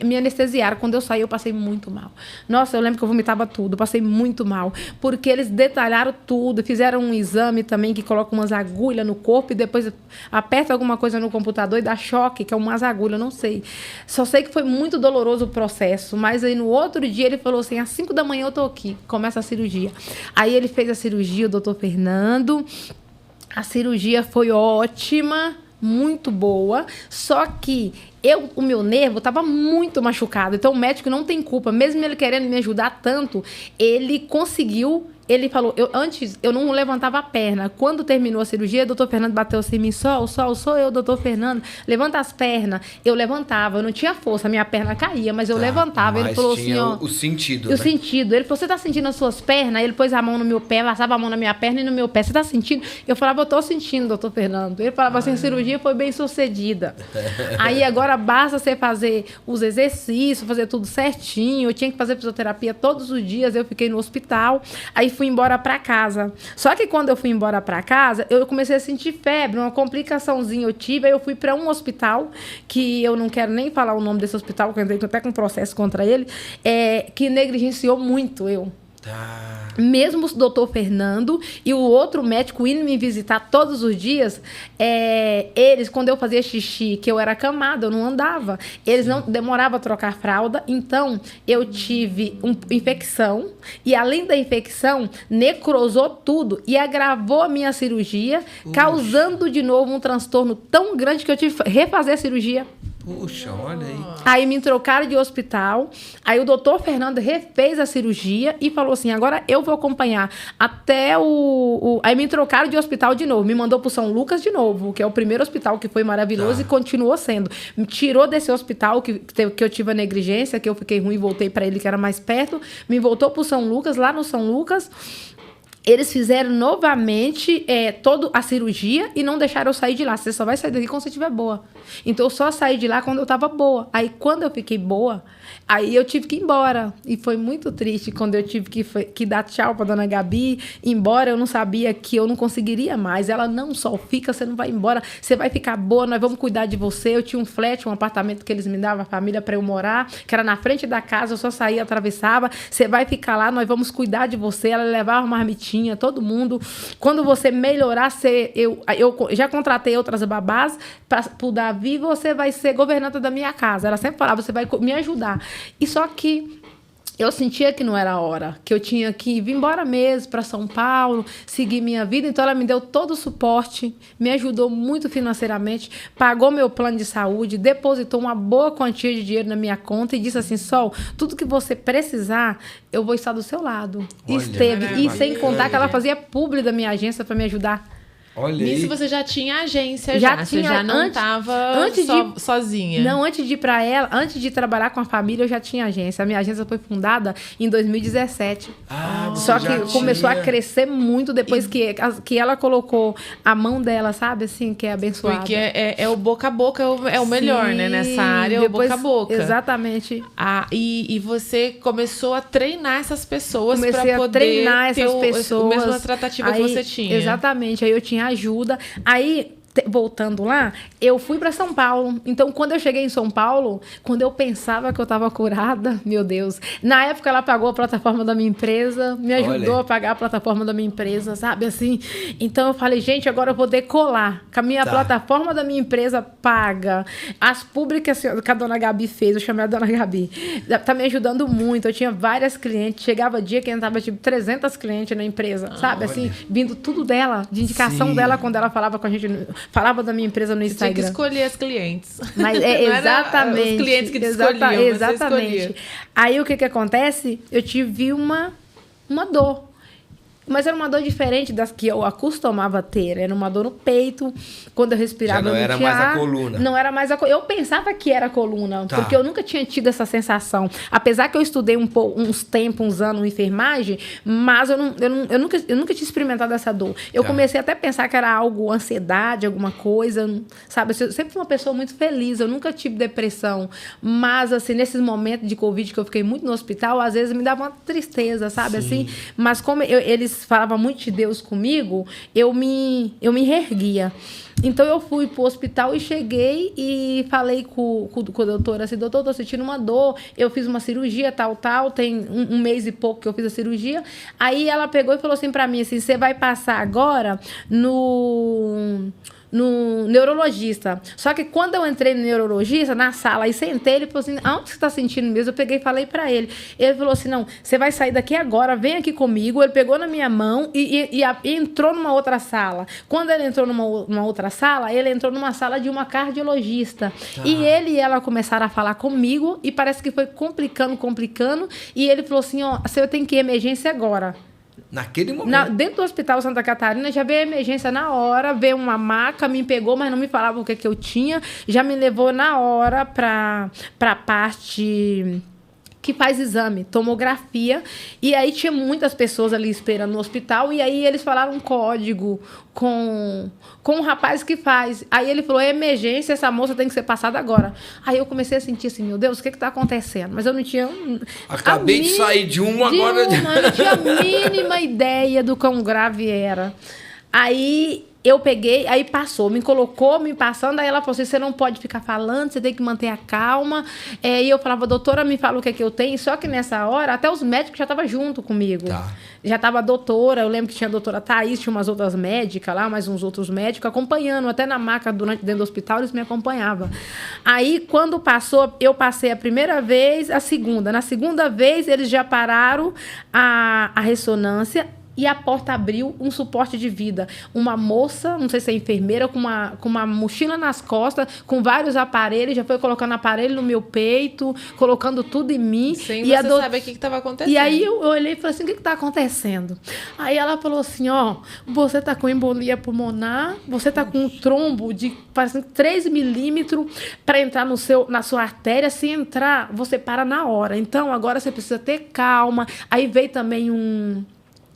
me anestesiaram. Quando eu saí, eu passei muito mal. Nossa, eu lembro que eu vomitava tudo. Passei muito mal. Porque eles detalharam tudo. Fizeram um exame também que coloca umas agulhas no corpo e depois aperta alguma coisa no computador e dá choque, que é umas agulhas, não sei. Só sei que foi muito doloroso o processo. Mas aí no outro dia ele falou assim, às 5 da manhã eu tô aqui. Começa a cirurgia. Aí ele fez a cirurgia, o doutor Fernando. A cirurgia foi ótima, muito boa, só que o meu nervo estava muito machucado, então o médico não tem culpa, mesmo ele querendo me ajudar tanto, ele conseguiu. Ele falou, antes eu não levantava a perna. Quando terminou a cirurgia, o doutor Fernando bateu assim em mim, Sol, sou eu, doutor Fernando, levanta as pernas. Eu levantava, eu não tinha força, minha perna caía, mas eu levantava. Ele falou assim, ó... o sentido, O sentido. Ele falou, você tá sentindo as suas pernas? Ele pôs a mão no meu pé, passava a mão na minha perna e no meu pé. Você tá sentindo? Eu falava, eu tô sentindo, doutor Fernando. Ele falava assim, a cirurgia foi bem sucedida. Aí agora basta você fazer os exercícios, fazer tudo certinho. Eu tinha que fazer fisioterapia todos os dias, eu fiquei no hospital. Aí fui embora para casa. Só que quando eu fui embora para casa, eu comecei a sentir febre, uma complicaçãozinha eu tive, aí eu fui para um hospital, que eu não quero nem falar o nome desse hospital, porque eu entrei até com processo contra ele, que negligenciou muito eu. Tá. Mesmo o doutor Fernando e o outro médico indo me visitar todos os dias, eles, quando eu fazia xixi, que eu era camada, eu não andava, eles não demoravam a trocar fralda, então eu tive infecção, e além da infecção, necrosou tudo e agravou a minha cirurgia, causando de novo um transtorno tão grande que eu tive que refazer a cirurgia. Puxa, olha aí. Aí me trocaram de hospital. Aí o doutor Fernando refez a cirurgia e falou assim, agora eu vou acompanhar até Aí me trocaram de hospital de novo. Me mandou pro São Lucas de novo, que é o primeiro hospital que foi maravilhoso e continuou sendo. Me tirou desse hospital que eu tive a negligência, que eu fiquei ruim e voltei para ele, que era mais perto. Me voltou pro São Lucas, lá no São Lucas. Eles fizeram novamente toda a cirurgia e não deixaram eu sair de lá. Você só vai sair daqui quando você estiver boa. Então, eu só saí de lá quando eu estava boa. Aí, quando eu fiquei boa, aí eu tive que ir embora. E foi muito triste quando eu tive que dar tchau para dona Gabi. Embora eu não sabia que eu não conseguiria mais. Ela, não, Sol, fica, você não vai embora. Você vai ficar boa, nós vamos cuidar de você. Eu tinha um flat, um apartamento que eles me davam, a família, para eu morar, que era na frente da casa. Eu só saía, atravessava. Você vai ficar lá, nós vamos cuidar de você. Ela levava uma marmitinha, todo mundo. Quando você melhorar, eu já contratei outras babás para o Davi, você vai ser governanta da minha casa. Ela sempre falava, você vai me ajudar. E só que eu sentia que não era a hora, que eu tinha que vir embora mesmo para São Paulo, seguir minha vida. Então, ela me deu todo o suporte, me ajudou muito financeiramente, pagou meu plano de saúde, depositou uma boa quantia de dinheiro na minha conta e disse assim, Sol, tudo que você precisar, eu vou estar do seu lado. Olha, esteve. E sem contar que ela fazia publi da minha agência para me ajudar. Olha Nisso aí. você já tinha agência, Já você tinha, já não estava sozinha. Não, antes de ir para ela, antes de trabalhar com a família, eu já tinha agência. A minha agência foi fundada em 2017. Só que começou a crescer muito depois que ela colocou a mão dela, sabe? Assim, que é abençoada. Porque é o boca a boca, é o melhor, né? Nessa área, depois, o boca a boca. Exatamente. E você começou a treinar essas pessoas para poder treinar essas pessoas. A mesma tratativa que você tinha. Exatamente. Aí eu tinha ajuda. Aí, voltando lá, eu fui para São Paulo. Então, quando eu cheguei em São Paulo, quando eu pensava que eu estava curada, meu Deus. Na época, ela pagou a plataforma da minha empresa, me ajudou a pagar a plataforma da minha empresa, sabe assim? Então, eu falei, gente, agora eu vou decolar. Que a minha plataforma da minha empresa paga. As públicas que a dona Gabi fez, eu chamei a dona Gabi, tá me ajudando muito. Eu tinha várias clientes. Chegava dia que entrava, tipo, 300 clientes na empresa, sabe? Assim, vindo tudo dela, de indicação dela, quando ela falava com a gente, falava da minha empresa no Instagram. Tinha que escolher as clientes. Mas exatamente. Os clientes que te escolhiam, exatamente. Aí o que acontece? Eu tive uma dor. Mas era uma dor diferente das que eu acostumava ter. Era uma dor no peito. Quando eu respirava, já não era mais a coluna. Não era mais a coluna. Eu pensava que era a coluna, porque eu nunca tinha tido essa sensação. Apesar que eu estudei uns anos enfermagem, mas eu nunca tinha experimentado essa dor. Eu comecei até a pensar que era algo, ansiedade, alguma coisa, sabe? Eu sempre fui uma pessoa muito feliz, eu nunca tive depressão. Mas, assim, nesses momentos de Covid que eu fiquei muito no hospital, às vezes me dava uma tristeza, sabe? Assim, mas como eles falavam muito de Deus comigo, eu me reerguia. Então, eu fui pro hospital e cheguei e falei com o doutor, assim, doutor, tô sentindo uma dor, eu fiz uma cirurgia, tal, tem um mês e pouco que eu fiz a cirurgia. Aí, ela pegou e falou assim pra mim, assim, você vai passar agora no neurologista. Só que quando eu entrei no neurologista, na sala, e sentei, ele falou assim, aonde você tá sentindo mesmo? Eu peguei e falei pra ele. Ele falou assim, não, você vai sair daqui agora, vem aqui comigo. Ele pegou na minha mão e entrou numa outra sala. Quando ele entrou numa outra sala, ele entrou numa sala de uma cardiologista. E ele e ela começaram a falar comigo e parece que foi complicando. E ele falou assim, ó, você tem que ir à emergência agora. Naquele momento. Dentro do Hospital Santa Catarina, já veio a emergência na hora, veio uma maca, me pegou, mas não me falava o que eu tinha, já me levou na hora para a parte que faz exame, tomografia, e aí tinha muitas pessoas ali esperando no hospital, e aí eles falaram um código com um rapaz que faz. Aí ele falou, é emergência, essa moça tem que ser passada agora. Aí eu comecei a sentir assim, meu Deus, o que está acontecendo? Mas eu não tinha... Acabei de sair de uma, agora... Eu não tinha a mínima ideia do quão grave era. Aí eu peguei, aí passou, me colocou, me passando, aí ela falou assim, você não pode ficar falando, você tem que manter a calma. E eu falava, doutora, me fala o que é que eu tenho. Só que nessa hora, até os médicos já estavam junto comigo. Tá. Já estava a doutora, eu lembro que tinha a doutora Thaís, tinha umas outras médicas lá, mais uns outros médicos acompanhando, até na maca, dentro do hospital, eles me acompanhavam. Aí, quando passou, eu passei a primeira vez, a segunda. Na segunda vez, eles já pararam a ressonância, e a porta abriu, um suporte de vida. Uma moça, não sei se é enfermeira, com uma mochila nas costas, com vários aparelhos, já foi colocando aparelho no meu peito, colocando tudo em mim. Sem você saber o que estava acontecendo. E aí eu olhei e falei assim, o que está acontecendo? Aí ela falou assim, ó, você está com embolia pulmonar, você está com um trombo de, parece 3 milímetros para entrar na sua artéria. Se entrar, você para na hora. Então, agora você precisa ter calma. Aí veio também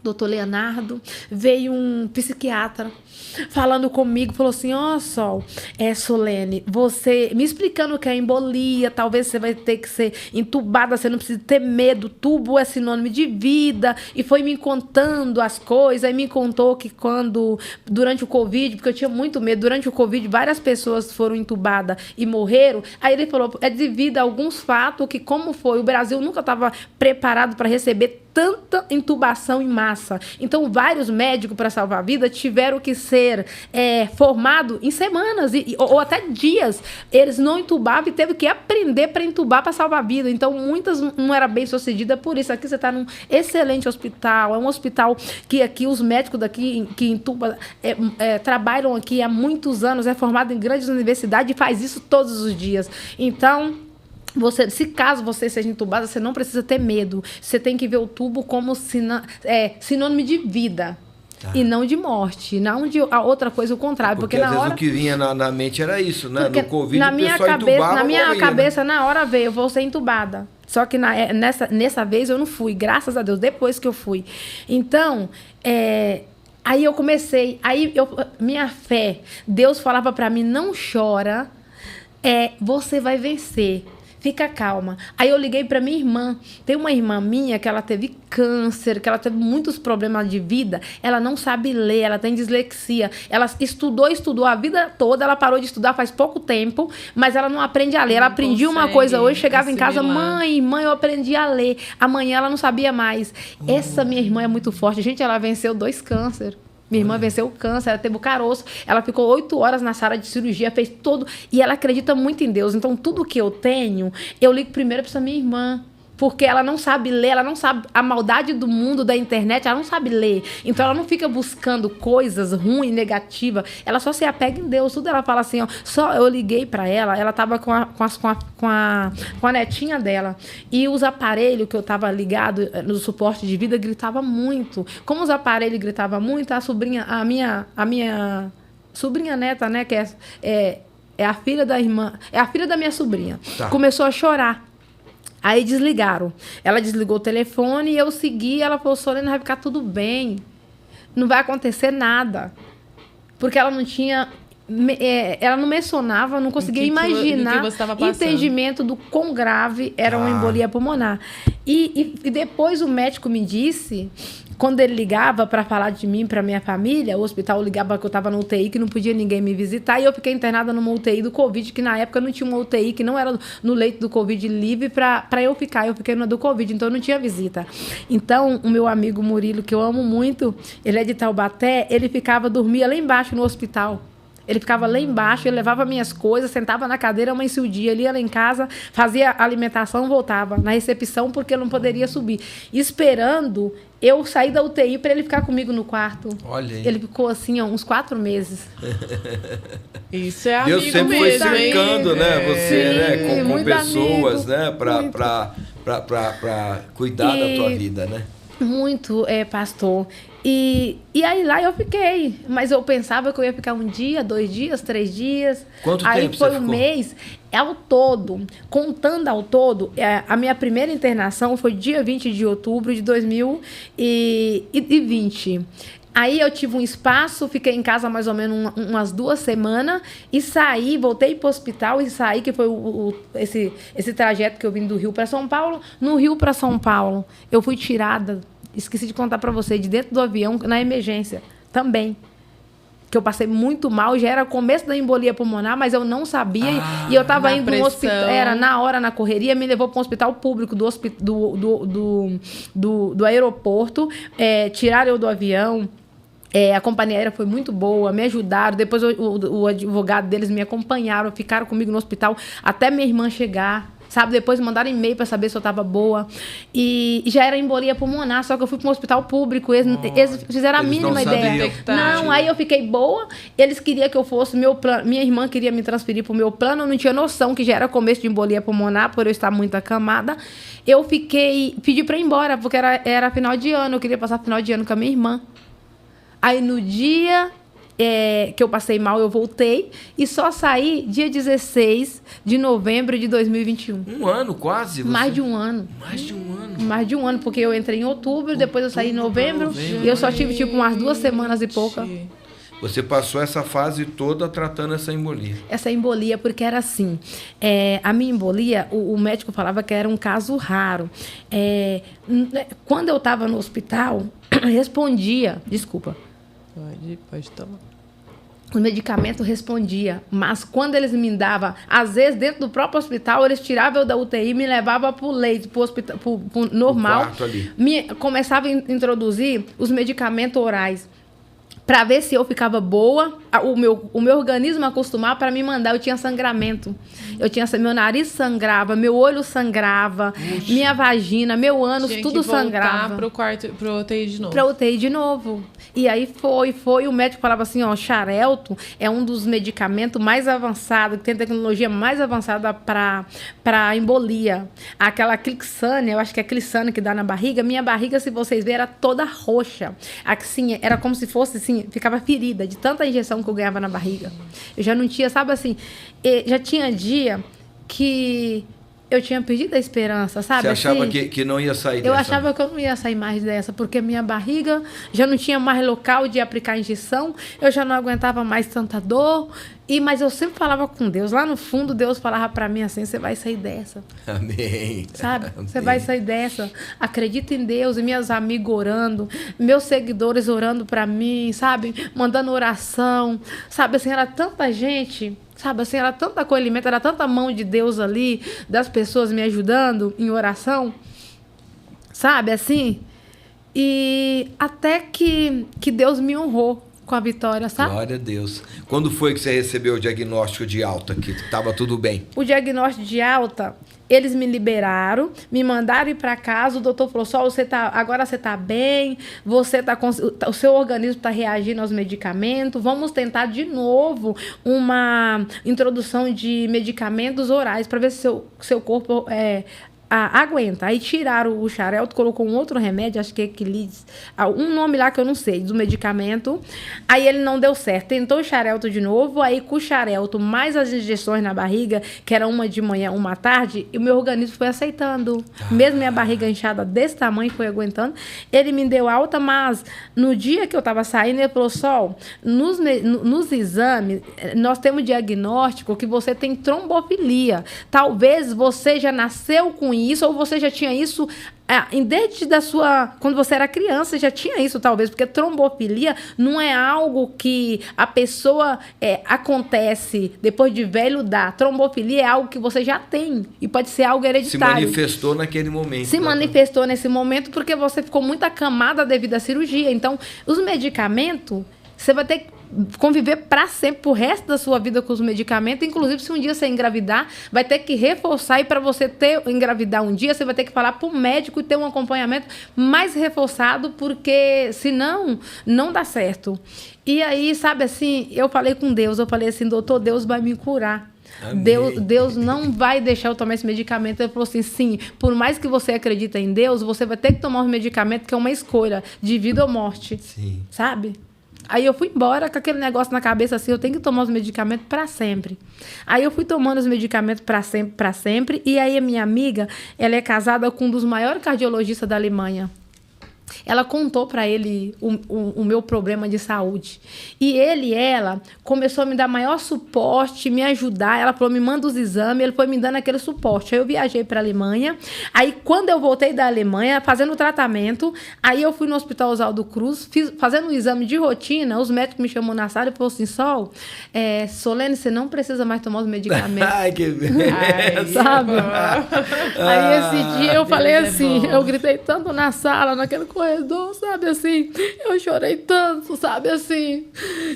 doutor Leonardo, veio um psiquiatra falando comigo, falou assim, ó, Sol, Solene, você me explicando o que é embolia, talvez você vai ter que ser entubada, você não precisa ter medo, tubo é sinônimo de vida, e foi me contando as coisas, aí me contou que durante o Covid, porque eu tinha muito medo, durante o Covid, várias pessoas foram entubadas e morreram, aí ele falou, é devido a alguns fatos que, como foi, o Brasil nunca estava preparado para receber tanta intubação em massa. Então, vários médicos, para salvar a vida, tiveram que ser formados em semanas ou até dias. Eles não intubavam e teve que aprender para intubar para salvar a vida. Então, muitas não eram bem sucedidas por isso. Aqui você está num excelente hospital. É um hospital que aqui os médicos daqui que intubam trabalham aqui há muitos anos, é formado em grandes universidades e faz isso todos os dias. Então, se caso você seja entubada, você não precisa ter medo. Você tem que ver o tubo como sinônimo de vida. Tá. E não de morte, não de a outra coisa, o contrário. Porque às vezes o que vinha na mente era isso, né? No Covid, na minha cabeça, né? Na hora veio, eu vou ser entubada. Só que nessa vez eu não fui, graças a Deus, depois que eu fui. Então, aí eu comecei, minha fé, Deus falava pra mim, não chora, você vai vencer. Fica calma. Aí eu liguei para minha irmã. Tem uma irmã minha que ela teve câncer, que ela teve muitos problemas de vida. Ela não sabe ler, ela tem dislexia. Ela estudou a vida toda. Ela parou de estudar faz pouco tempo, mas ela não aprende a ler. Ela aprendia uma coisa hoje, chegava em casa, mãe, eu aprendi a ler. Amanhã ela não sabia mais. Essa minha irmã é muito forte. Gente, ela venceu 2 cânceres. Minha irmã venceu o câncer, ela teve o caroço, ela ficou 8 horas na sala de cirurgia, fez tudo, e ela acredita muito em Deus. Então, tudo que eu tenho, eu ligo primeiro para essa minha irmã. Porque ela não sabe ler, ela não sabe a maldade do mundo, da internet, ela não sabe ler. Então, ela não fica buscando coisas ruins, negativas. Ela só se apega em Deus. Tudo ela fala assim, ó. Só eu liguei para ela estava com a netinha dela. E os aparelhos que eu estava ligado no suporte de vida gritavam muito. Como os aparelhos gritavam muito, a minha sobrinha neta, né, que é a filha da irmã, é a filha da minha sobrinha, começou a chorar. Aí desligaram. Ela desligou o telefone e eu segui. Ela falou, Solene, vai ficar tudo bem. Não vai acontecer nada. Porque ela não tinha... ela não mencionava, não conseguia imaginar o entendimento do quão grave era uma embolia pulmonar. E depois o médico me disse, quando ele ligava para falar de mim, para minha família, o hospital ligava que eu estava no UTI, que não podia ninguém me visitar, e eu fiquei internada numa UTI do Covid, que na época não tinha uma UTI, que não era no leito do Covid livre para eu ficar. Eu fiquei na do Covid, então não tinha visita. Então, o meu amigo Murilo, que eu amo muito, ele é de Taubaté, dormia lá embaixo no hospital. Ele ficava lá embaixo, ele levava minhas coisas, sentava na cadeira, amanhecia o dia, ele ia lá em casa, fazia alimentação, voltava na recepção, porque eu não poderia subir. Esperando eu sair da UTI para ele ficar comigo no quarto. Olha aí. Ele ficou assim, ó, uns 4 meses. Isso é amigo Deus sempre mesmo, foi cercando, né, você, Sim, né, com pessoas, amigo, né, para cuidar da tua vida, né? Muito, pastor. E aí lá eu fiquei, mas eu pensava que eu ia ficar 1 dia, 2 dias, 3 dias. Quanto aí tempo foi você um ficou? mês, ao todo, contando ao todo, a minha primeira internação foi dia 20 de outubro de 2020. Aí eu tive um espaço, fiquei em casa mais ou menos umas 2 semanas e saí, voltei para o hospital e saí, que foi esse trajeto que eu vim do Rio para São Paulo. No Rio para São Paulo, eu fui tirada, esqueci de contar para você, de dentro do avião, na emergência, também. que eu passei muito mal, já era começo da embolia pulmonar, mas eu não sabia, e eu tava indo no hospital, era na hora, na correria, me levou para um hospital público do aeroporto, tiraram eu do avião. A companhia aérea foi muito boa, me ajudaram. Depois o advogado deles me acompanharam, ficaram comigo no hospital até minha irmã chegar, sabe? Depois mandaram e-mail para saber se eu estava boa. E já era embolia pulmonar, só que eu fui para um hospital público. Eles fizeram a mínima ideia. Não, aí eu fiquei boa. Eles queriam que eu fosse, minha irmã queria me transferir para o meu plano. Eu não tinha noção que já era começo de embolia pulmonar, por eu estar muito acamada. Eu pedi para ir embora, porque era final de ano. Eu queria passar final de ano com a minha irmã. Aí no dia que eu passei mal, eu voltei e só saí dia 16 de novembro de 2021. Um ano quase? Mais de um ano. Mais de um ano? Mais de um ano, porque eu entrei em outubro, depois eu saí em novembro e eu só tive tipo umas 2 semanas e pouca. Você passou essa fase toda tratando essa embolia? Essa embolia, porque era assim, a minha embolia, o médico falava que era um caso raro. Quando eu estava no hospital, respondia, desculpa. Pode tomar. O medicamento respondia, mas quando eles me davam, às vezes dentro do próprio hospital, eles tiravam eu da UTI e me levavam para o leito, para o hospital pro normal. Começava a introduzir os medicamentos orais, para ver se eu ficava boa, o meu organismo acostumava para me mandar. Eu tinha sangramento, meu nariz sangrava, meu olho sangrava, minha vagina, meu ânus, tudo sangrava. Pro UTI de novo. Para UTI de novo. E aí o médico falava assim, Xarelto é um dos medicamentos mais avançados, que tem tecnologia mais avançada para embolia. Aquela Clexane, eu acho que é Clexane que dá na barriga, minha barriga, se vocês verem, era toda roxa. Assim, era como se fosse assim, ficava ferida de tanta injeção que eu ganhava na barriga. Eu já não tinha, sabe assim, já tinha dia que eu tinha perdido a esperança, sabe? Você achava assim, que não ia sair dessa? Eu achava que eu não ia sair mais dessa, porque minha barriga já não tinha mais local de aplicar injeção, eu já não aguentava mais tanta dor, mas eu sempre falava com Deus. Lá no fundo, Deus falava para mim assim, você vai sair dessa. Amém. Sabe? Você vai sair dessa. Acredita em Deus, e meus amigos orando, meus seguidores orando para mim, sabe? Mandando oração, sabe? Assim, era tanta gente... Sabe, assim, era tanto acolhimento, era tanta mão de Deus ali, das pessoas me ajudando em oração, sabe, assim, e até que Deus me honrou com a vitória, sabe? Glória a Deus. Quando foi que você recebeu o diagnóstico de alta, que estava tudo bem? O diagnóstico de alta, eles me liberaram, me mandaram ir para casa, o doutor falou, agora você está bem, o seu organismo está reagindo aos medicamentos, vamos tentar de novo uma introdução de medicamentos orais para ver se seu corpo aguenta. Aí tiraram o Xarelto, colocou um outro remédio, acho que é Equilides, um nome lá que eu não sei, do medicamento. Aí ele não deu certo. Tentou o Xarelto de novo, aí com o Xarelto, mais as injeções na barriga, que era uma de manhã, uma à tarde, e o meu organismo foi aceitando. Mesmo minha barriga inchada desse tamanho, foi aguentando. Ele me deu alta, mas no dia que eu estava saindo, ele falou, Sol, nos exames, nós temos diagnóstico que você tem trombofilia. Talvez você já nasceu com isso, ou você já tinha isso desde quando você era criança, já tinha isso talvez, porque trombofilia não é algo que a pessoa acontece depois de velho dá. Trombofilia é algo que você já tem e pode ser algo hereditário. Se manifestou naquele momento. Se manifestou nesse momento porque você ficou muito acamada devido à cirurgia. Então, os medicamentos, você vai ter que conviver para sempre, pro resto da sua vida com os medicamentos. Inclusive, se um dia você engravidar, vai ter que reforçar. E para você engravidar um dia, você vai ter que falar para o médico e ter um acompanhamento mais reforçado, porque senão não dá certo. E aí, sabe assim, eu falei com Deus, eu falei assim, doutor, Deus vai me curar. Deus não vai deixar eu tomar esse medicamento. Ele falou assim, sim, por mais que você acredite em Deus, você vai ter que tomar um medicamento que é uma escolha de vida ou morte. Sim. Sabe? Aí eu fui embora com aquele negócio na cabeça assim, eu tenho que tomar os medicamentos para sempre. Aí eu fui tomando os medicamentos para sempre. E aí a minha amiga, ela é casada com um dos maiores cardiologistas da Alemanha. Ela contou para ele o meu problema de saúde. E ela começou a me dar maior suporte, me ajudar. Ela falou, me manda os exames, ele foi me dando aquele suporte. Aí eu viajei para a Alemanha. Aí quando eu voltei da Alemanha, fazendo o tratamento, aí eu fui no Hospital Oswaldo Cruz, fazendo um exame de rotina, os médicos me chamou na sala e falaram assim, Sol, Solene, você não precisa mais tomar os medicamentos. Ai, que beleza. Sabe? Aí esse dia eu falei assim, eu gritei tanto na sala, naquele corredor, sabe assim, eu chorei tanto, sabe assim,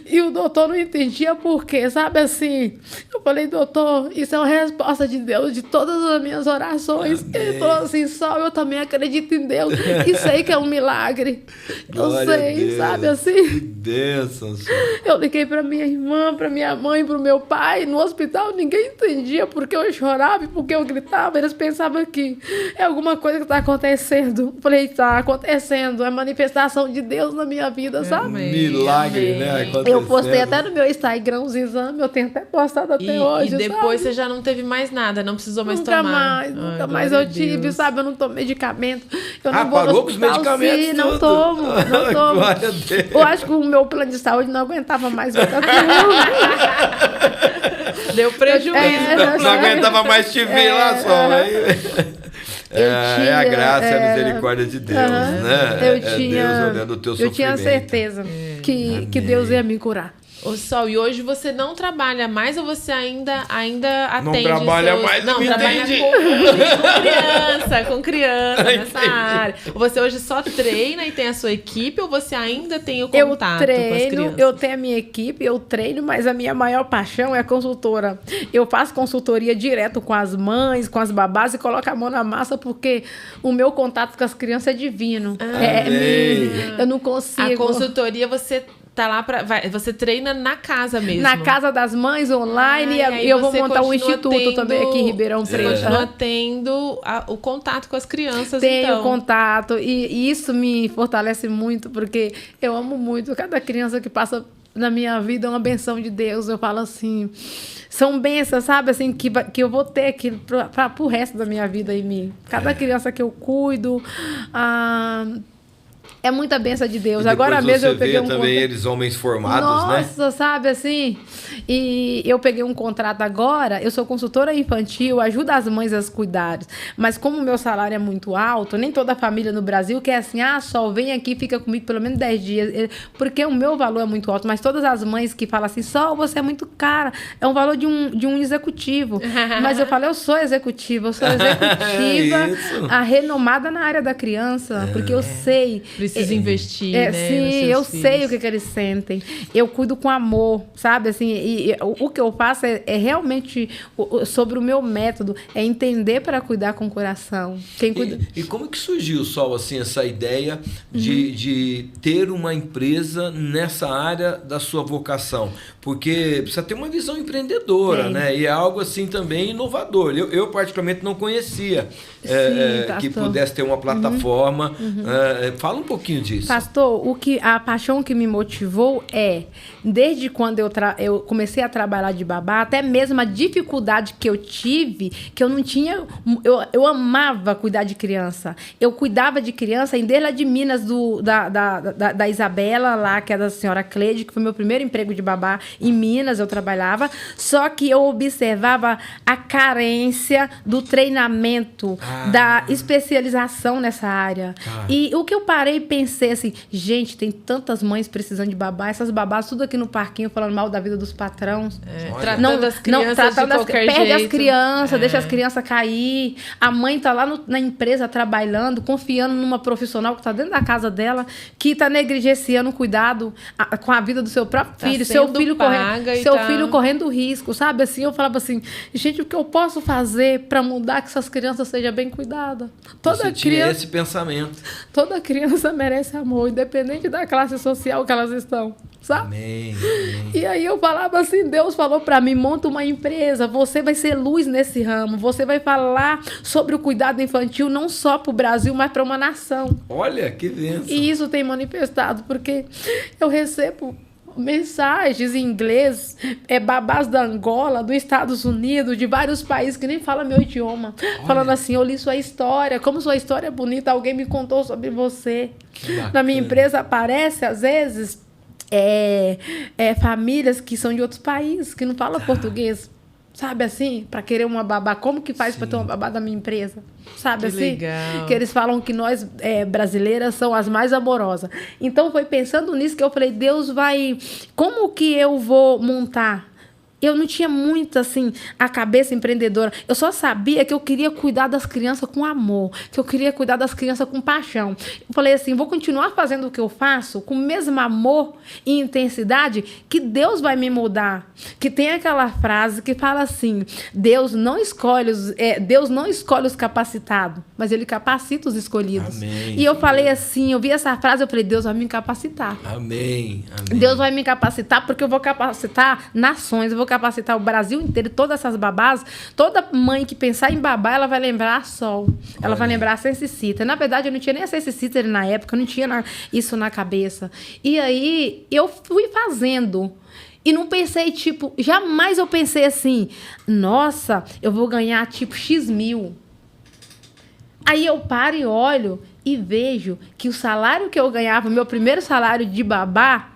e o doutor não entendia por quê, sabe assim, eu falei, doutor, isso é uma resposta de Deus de todas as minhas orações. Amém. Ele falou assim, Sol, eu também acredito em Deus e sei que é um milagre. Glória eu sei, sabe assim. Que bênção, Senhor. Eu liguei pra minha irmã, pra minha mãe, pro meu pai, no hospital ninguém entendia porque eu chorava e porque eu gritava, eles pensavam que é alguma coisa que tá acontecendo. Eu falei, tá acontecendo, é manifestação de Deus na minha vida, sabe? Amém. Milagre, Amém. né? Eu postei até no meu Instagram os exames, eu tenho até postado até hoje, E depois sabe? você já não teve mais nada, não precisou mais Nunca tomar. Nunca mais eu tive, sabe? Eu não tomo medicamento. Eu não vou parou no com os hospital, medicamentos sim, não tudo. tomo, não tomo. Glória a Deus. Eu acho que o meu plano de saúde não aguentava mais ficar Deu prejuízo. Não aguentava mais te ver lá só. É a graça e a misericórdia de Deus, né? Deus olhando o teu sofrimento. Eu tinha certeza que Deus ia me curar. Ô Sol, e hoje você não trabalha mais ou você ainda atende? Não trabalha mais, não trabalha entendi. com criança nessa área. Você hoje só treina e tem a sua equipe ou você ainda tem o contato com as crianças? Eu tenho a minha equipe, eu treino, mas a minha maior paixão é a consultora. Eu faço consultoria direto com as mães, com as babás e coloco a mão na massa porque o meu contato com as crianças é divino. Eu não consigo. A consultoria você tá lá você treina na casa mesmo. Na casa das mães, online, e eu vou montar um instituto também aqui em Ribeirão Preto. Você continua tendo o contato com as crianças, Tenho contato, e isso me fortalece muito, porque eu amo muito. Cada criança que passa na minha vida é uma benção de Deus. Eu falo assim, são bênçãos, sabe, assim, que eu vou ter aquilo pro resto da minha vida em mim. Cada criança que eu cuido, é muita bênção de Deus. Agora mesmo eu peguei também eles homens formados, né? Nossa, sabe assim? E eu peguei um contrato agora, eu sou consultora infantil, ajudo as mães a cuidarem. Mas como o meu salário é muito alto, nem toda a família no Brasil quer assim, Sol, vem aqui, fica comigo pelo menos 10 dias. Porque o meu valor é muito alto. Mas todas as mães que falam assim, Sol, você é muito cara. É um valor de um executivo. Mas eu falo, eu sou executiva. Eu sou executiva, a renomada na área da criança. Porque eu sei... Precisa investir, né? Sim, eu sei o que eles sentem. Eu cuido com amor, sabe? Assim, e o que eu faço é realmente sobre o meu método, é entender para cuidar com o coração. Quem cuida... E como que surgiu, Sol, assim, essa ideia de ter uma empresa nessa área da sua vocação? Porque precisa ter uma visão empreendedora, né? E é algo assim também inovador. Eu particularmente não conhecia que pudesse ter uma plataforma. Fala um pouquinho disso. Pastor, a paixão que me motivou desde quando eu comecei a trabalhar de babá, até mesmo a dificuldade que eu tive, que eu não tinha... Eu amava cuidar de criança. Eu cuidava de criança, desde lá de Minas, da Isabela, lá, que é da senhora Cleide, que foi meu primeiro emprego de babá. Em Minas eu trabalhava, só que eu observava a carência do treinamento, da especialização nessa área. E o que eu parei e pensei assim, gente, tem tantas mães precisando de babá, essas babás tudo aqui no parquinho falando mal da vida dos patrões. Tratando as crianças de qualquer jeito. Perde as crianças, deixa as crianças cair. A mãe tá lá na empresa trabalhando, confiando numa profissional que tá dentro da casa dela, que tá negligenciando o cuidado com a vida do seu próprio filho, seu filho correndo risco, sabe? Assim, eu falava assim, gente, o que eu posso fazer para mudar que essas crianças sejam bem cuidadas? Você tinha esse pensamento. Toda criança merece amor, independente da classe social que elas estão, sabe? Amém. E aí eu falava assim, Deus falou para mim, monta uma empresa, você vai ser luz nesse ramo, você vai falar sobre o cuidado infantil não só para o Brasil, mas para uma nação. Olha, que bênção. E isso tem manifestado, porque eu recebo mensagens em inglês, babás da Angola, dos Estados Unidos, de vários países que nem falam meu idioma. Olha. Falando assim, eu li sua história, como sua história é bonita, alguém me contou sobre você. Na minha empresa aparece, às vezes, famílias que são de outros países, que não falam português. Sabe assim? Para querer uma babá. Como que faz para ter uma babá da minha empresa? Sabe que assim? Legal. Que eles falam que nós, brasileiras, são as mais amorosas. Então, foi pensando nisso que eu falei, Deus vai... Como que eu vou montar? Eu não tinha muito, assim, a cabeça empreendedora. Eu só sabia que eu queria cuidar das crianças com amor, que eu queria cuidar das crianças com paixão. Eu falei assim, vou continuar fazendo o que eu faço com o mesmo amor e intensidade que Deus vai me mudar. Que tem aquela frase que fala assim, Deus não escolhe os capacitados, mas Ele capacita os escolhidos. Amém. E eu falei assim, eu vi essa frase, eu falei, Deus vai me capacitar. Amém. Amém. Deus vai me capacitar porque eu vou capacitar nações, eu vou capacitar o Brasil inteiro, todas essas babás. Toda mãe que pensar em babá, ela vai lembrar a Sol. Ela vai lembrar a Sense Sitter. Na verdade, eu não tinha nem a Sense Sitter na época, eu não tinha isso na cabeça. E aí, eu fui fazendo. E não pensei, tipo, jamais eu pensei assim, nossa, eu vou ganhar, tipo, X mil. Aí eu paro e olho e vejo que o salário que eu ganhava, o meu primeiro salário de babá,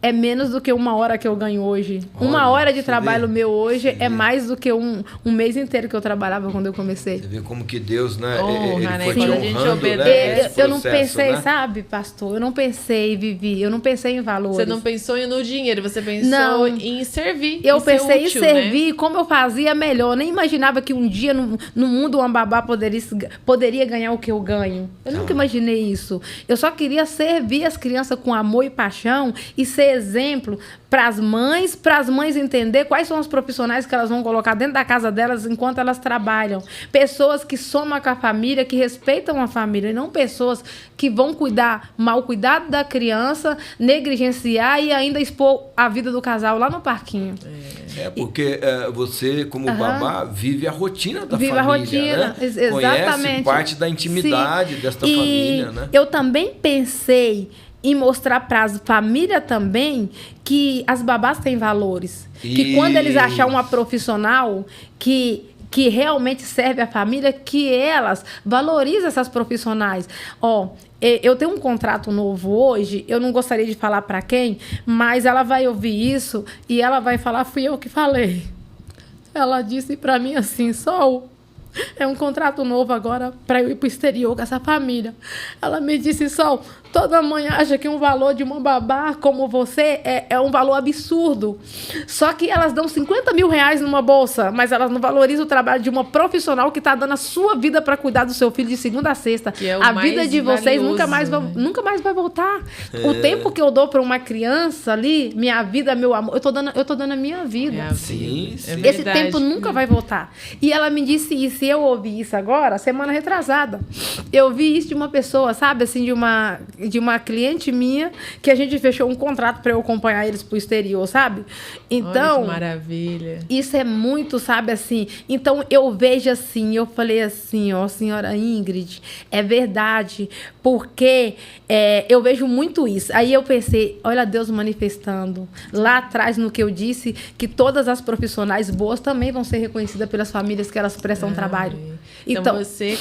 é menos do que 1 hora que eu ganho hoje. Olha, 1 hora de trabalho vê, meu hoje é mais do que um mês inteiro que eu trabalhava quando eu comecei. Você vê como que Deus, né? Honra, ele foi né? te Quando a gente honrando, obedece. né? Eu não pensei, né? sabe, pastor? Eu não pensei, Vivi. Eu não pensei em valores. Você não pensou no dinheiro, você pensou Não. em servir. Eu em ser pensei útil, em servir, como eu fazia melhor. Eu nem imaginava que um dia no mundo uma babá poderia ganhar o que eu ganho. Eu nunca imaginei isso. Eu só queria servir as crianças com amor e paixão e ser exemplo para as mães entender quais são os profissionais que elas vão colocar dentro da casa delas enquanto elas trabalham. Pessoas que somam com a família, que respeitam a família, e não pessoas que vão mal cuidar da criança, negligenciar e ainda expor a vida do casal lá no parquinho. Porque você, como babá, vive a rotina da Vive família, a rotina, né? exatamente. Conhece parte da intimidade desta família, né? Eu também pensei em mostrar para as famílias também que as babás têm valores. Que quando eles acharem uma profissional que realmente serve a família, que elas valorizem essas profissionais. Eu tenho um contrato novo hoje, eu não gostaria de falar para quem, mas ela vai ouvir isso e ela vai falar, fui eu que falei. Ela disse para mim assim, Sol, é um contrato novo agora para eu ir para o exterior com essa família. Ela me disse, Sol, toda mãe acha que um valor de uma babá como você é um valor absurdo. Só que elas dão 50 mil reais numa bolsa, mas elas não valorizam o trabalho de uma profissional que está dando a sua vida para cuidar do seu filho de segunda a sexta. Que é o a mais vida de vocês valioso, nunca mais vai voltar. O tempo que eu dou para uma criança ali, minha vida, meu amor, eu tô dando a minha vida. Sim. Esse tempo nunca vai voltar. E ela me disse isso, e eu ouvi isso agora, semana retrasada. Eu vi isso de uma pessoa, sabe, assim, de uma cliente minha, que a gente fechou um contrato para eu acompanhar eles pro exterior, sabe? Então, olha que maravilha. Isso é muito, sabe, assim. Então, eu vejo assim, eu falei assim, senhora Ingrid, é verdade, porque eu vejo muito isso. Aí eu pensei, olha Deus manifestando. Lá atrás, no que eu disse, que todas as profissionais boas também vão ser reconhecidas pelas famílias que elas prestam trabalho. Então você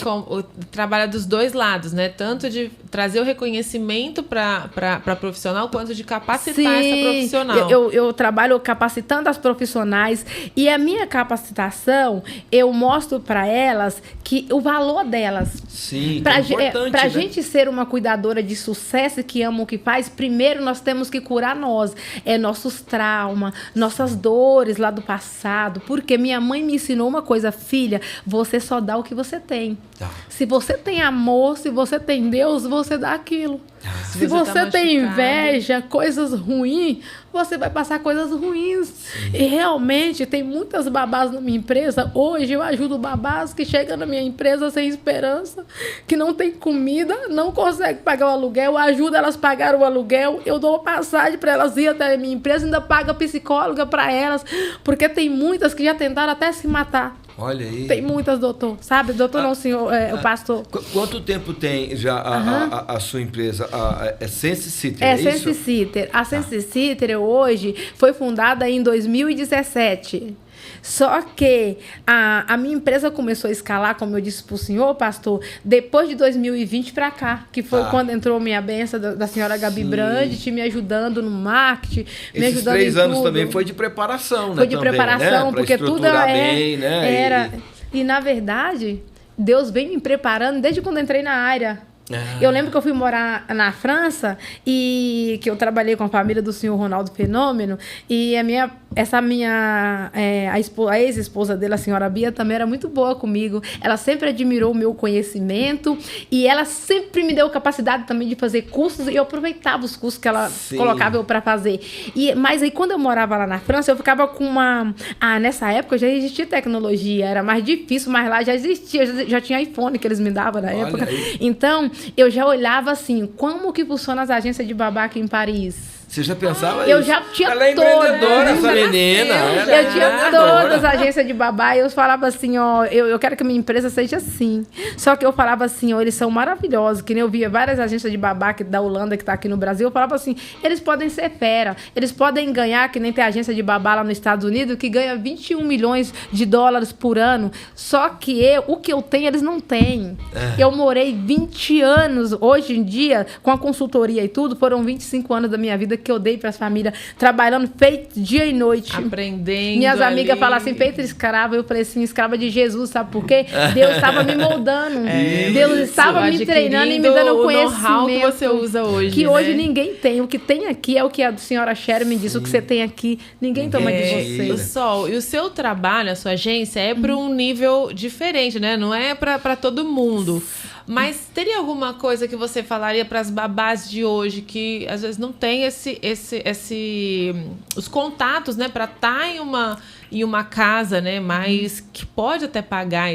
trabalha dos dois lados, né? Tanto de trazer o reconhecimento para profissional, quanto de capacitar essa profissional. Eu trabalho capacitando as profissionais, e a minha capacitação, eu mostro para elas que o valor delas. Sim, pra é importante, pra né? gente ser uma cuidadora de sucesso que ama o que faz, primeiro nós temos que curar nossos traumas, nossas dores lá do passado. Porque minha mãe me ensinou uma coisa, filha, você só dá o que você tem. Se você tem amor, se você tem Deus, você dá aquilo. Se você tem inveja, coisas ruins, você vai passar coisas ruins. Sim. E realmente tem muitas babás na minha empresa. Hoje eu ajudo babás que chegam na minha empresa sem esperança, que não tem comida, não consegue pagar o aluguel. Eu ajudo elas a pagar o aluguel. Eu dou passagem para elas ir até a minha empresa, ainda pago psicóloga para elas, porque tem muitas que já tentaram até se matar Olha aí. Tem muitas, doutor. Sabe? Doutor não, senhor, o pastor. Quanto tempo tem já a sua empresa? É Sense Sitter, É isso? Sense Sitter. A Sense Sitter hoje foi fundada em 2017. Só que a minha empresa começou a escalar, como eu disse para o senhor, pastor, depois de 2020 para cá, que foi quando entrou minha benção da senhora Gabi Brandt, me ajudando no marketing, me Esses ajudando 3 em anos tudo. também foi de preparação, né? Foi de também, preparação, né? porque tudo bem, né? era... E, na verdade, Deus vem me preparando desde quando entrei na área. Eu lembro que eu fui morar na França e que eu trabalhei com a família do senhor Ronaldo Fenômeno e a ex-esposa dele, a senhora Bia, também era muito boa comigo. Ela sempre admirou o meu conhecimento e ela sempre me deu capacidade também de fazer cursos e eu aproveitava os cursos que ela colocava eu para fazer. Mas aí quando eu morava lá na França, eu ficava com uma... nessa época já existia tecnologia, era mais difícil, mas lá já existia, já tinha iPhone que eles me davam na época. Aí. Então, eu já olhava assim, como que funciona as agências de babá aqui em Paris? Você já pensava eu isso? Já tinha ela é empreendedora, essa menina. Eu tinha todas as agências de babá e eu falava assim, eu quero que a minha empresa seja assim. Só que eu falava assim, eles são maravilhosos, que nem eu via várias agências de babá da Holanda que tá aqui no Brasil, eu falava assim, eles podem ser fera, eles podem ganhar, que nem tem agência de babá lá nos Estados Unidos, que ganha 21 milhões de dólares por ano. Só que o que eu tenho, eles não têm. Eu morei 20 anos, hoje em dia, com a consultoria e tudo, foram 25 anos da minha vida que eu dei para as famílias, trabalhando feito dia e noite. Aprendendo. Minhas amigas falam assim, feito escrava. Eu falei assim, escrava de Jesus, sabe por quê? Deus estava me moldando. Deus estava me treinando e me dando conhecimento que você usa hoje. Que hoje ninguém tem. O que tem aqui é o que a senhora Sherry me disse. O que você tem aqui, ninguém toma de você. O Sol, e o seu trabalho, a sua agência, é para um nível diferente, né? Não é para todo mundo. Mas teria alguma coisa que você falaria para as babás de hoje que às vezes não tem os contatos, né, para estar em uma casa, né, mas que pode até pagar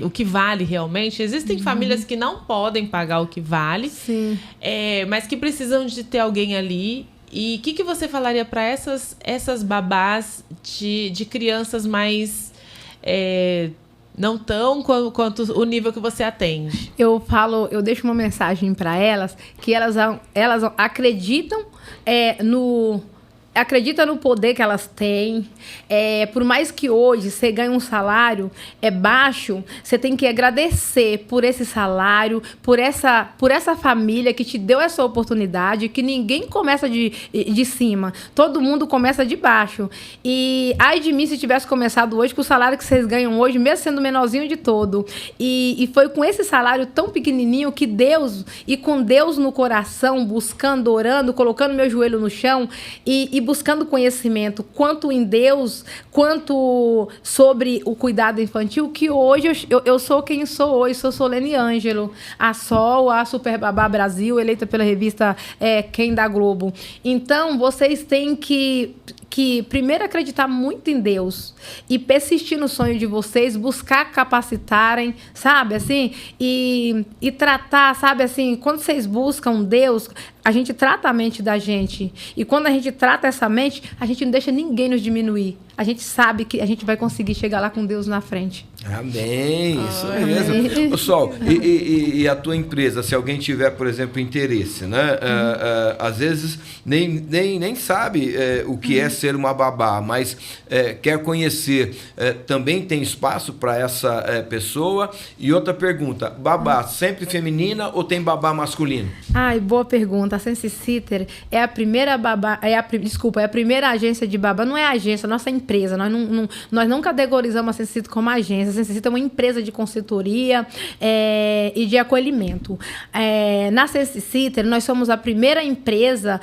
o que vale realmente? Existem famílias que não podem pagar o que vale, mas que precisam de ter alguém ali. E o que você falaria para essas babás de crianças mais não tão quanto o nível que você atende? Eu deixo uma mensagem para elas que elas acreditam acredita no poder que elas têm. Por mais que hoje você ganhe um salário baixo, você tem que agradecer por esse salário, por essa família que te deu essa oportunidade, que ninguém começa de cima, todo mundo começa de baixo. E ai de mim se tivesse começado hoje com o salário que vocês ganham hoje, mesmo sendo o menorzinho de todo. E foi com esse salário tão pequenininho que com Deus no coração, buscando, orando, colocando meu joelho no chão e buscando conhecimento, quanto em Deus, quanto sobre o cuidado infantil, que hoje eu sou quem sou hoje, sou Solene Ângelo, a Sol, a Super Babá Brasil, eleita pela revista Quem da Globo. Então, vocês têm que primeiro acreditar muito em Deus e persistir no sonho de vocês, buscar capacitarem, sabe, assim, e tratar, sabe, assim, quando vocês buscam Deus, a gente trata a mente da gente, e quando a gente trata essa mente, a gente não deixa ninguém nos diminuir. A gente sabe que a gente vai conseguir chegar lá com Deus na frente. Amém, isso mesmo. Sol, e a tua empresa, se alguém tiver, por exemplo, interesse, né? Às vezes nem sabe o que é ser uma babá, mas quer conhecer, também tem espaço para essa pessoa? E outra pergunta, babá sempre feminina ou tem babá masculino? Ai, boa pergunta. A Sense Sitter é a primeira babá, é a primeira agência de babá, não é agência, nossa empresa. Nós não categorizamos a Sense Sitter como agência. A Sense Sitter é uma empresa de consultoria e de acolhimento. Na Sense Sitter, nós somos a primeira empresa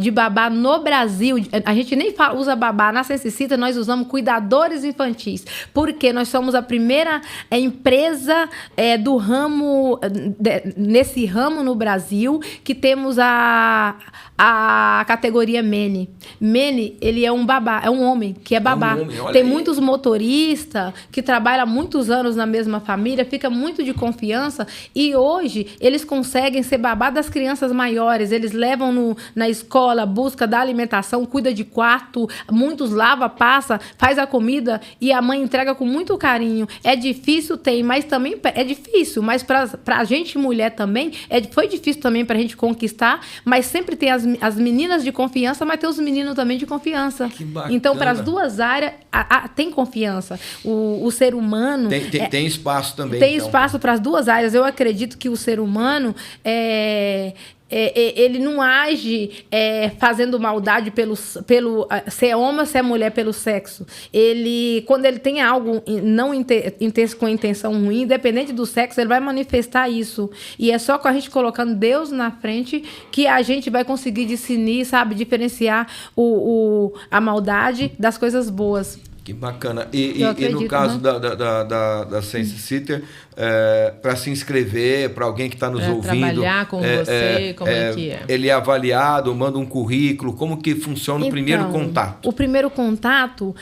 de babá no Brasil. A gente nem usa babá. Na Sense Sitter, nós usamos cuidadores infantis, porque nós somos a primeira empresa do ramo, nesse ramo no Brasil, que que temos a categoria Mene. Mene, ele é um babá, é um homem que é babá. Tem muitos motoristas que trabalham há muitos anos na mesma família, fica muito de confiança e hoje eles conseguem ser babá das crianças maiores. Eles levam na escola, busca da alimentação, cuida de quarto, muitos lava, passa, faz a comida e a mãe entrega com muito carinho. É difícil, mas também é difícil, mas pra gente mulher também, foi difícil também pra gente conquistar, mas sempre tem as meninas de confiança, mas tem os meninos também de confiança. Que bacana. Então, para as duas áreas, tem confiança. O ser humano... Tem espaço também. Tem espaço para as duas áreas. Eu acredito que o ser humano ele não age fazendo maldade pelo ser homem ou ser mulher pelo sexo. Quando ele tem algo não com intenção ruim, independente do sexo, ele vai manifestar isso. E é só com a gente colocando Deus na frente que a gente vai conseguir discernir, sabe, diferenciar a maldade das coisas boas. Que bacana. E no caso da Sense Sitter, para se inscrever, para alguém que está nos ouvindo... trabalhar com você, como é que é? Ele é avaliado, manda um currículo, como que funciona o primeiro contato? O primeiro contato,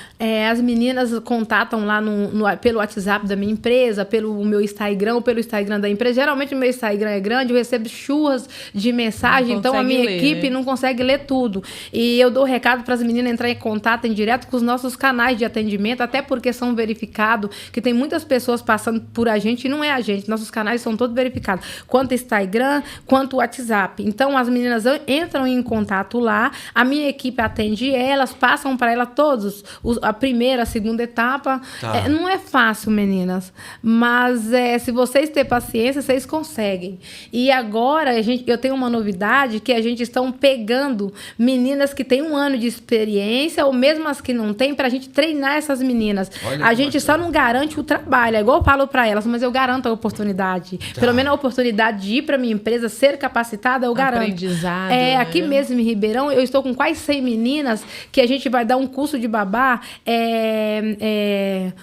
as meninas contatam lá pelo WhatsApp da minha empresa, pelo meu Instagram ou pelo Instagram da empresa. Geralmente o meu Instagram é grande, eu recebo churras de mensagem, então a minha equipe não consegue ler tudo. E eu dou recado para as meninas entrarem em contato em direto com os nossos canais de atendimento, até porque são verificados, que tem muitas pessoas passando por a gente e não é a gente. Nossos canais são todos verificados, quanto Instagram, quanto WhatsApp. Então, as meninas entram em contato lá, a minha equipe atende elas, passam para elas todos, a primeira, a segunda etapa. Tá. Não é fácil, meninas, mas se vocês terem paciência, vocês conseguem. E agora, eu tenho uma novidade, que a gente estão pegando meninas que têm 1 ano de experiência, ou mesmo as que não têm, para a gente treinar essas meninas. Olha, a gente só não garante o trabalho, é igual eu falo para elas, mas eu garanto a oportunidade. Tá. Pelo menos a oportunidade de ir para minha empresa, ser capacitada, eu garanto. Aprendizado, aqui mesmo em Ribeirão, eu estou com quase 100 meninas que a gente vai dar um curso de babá,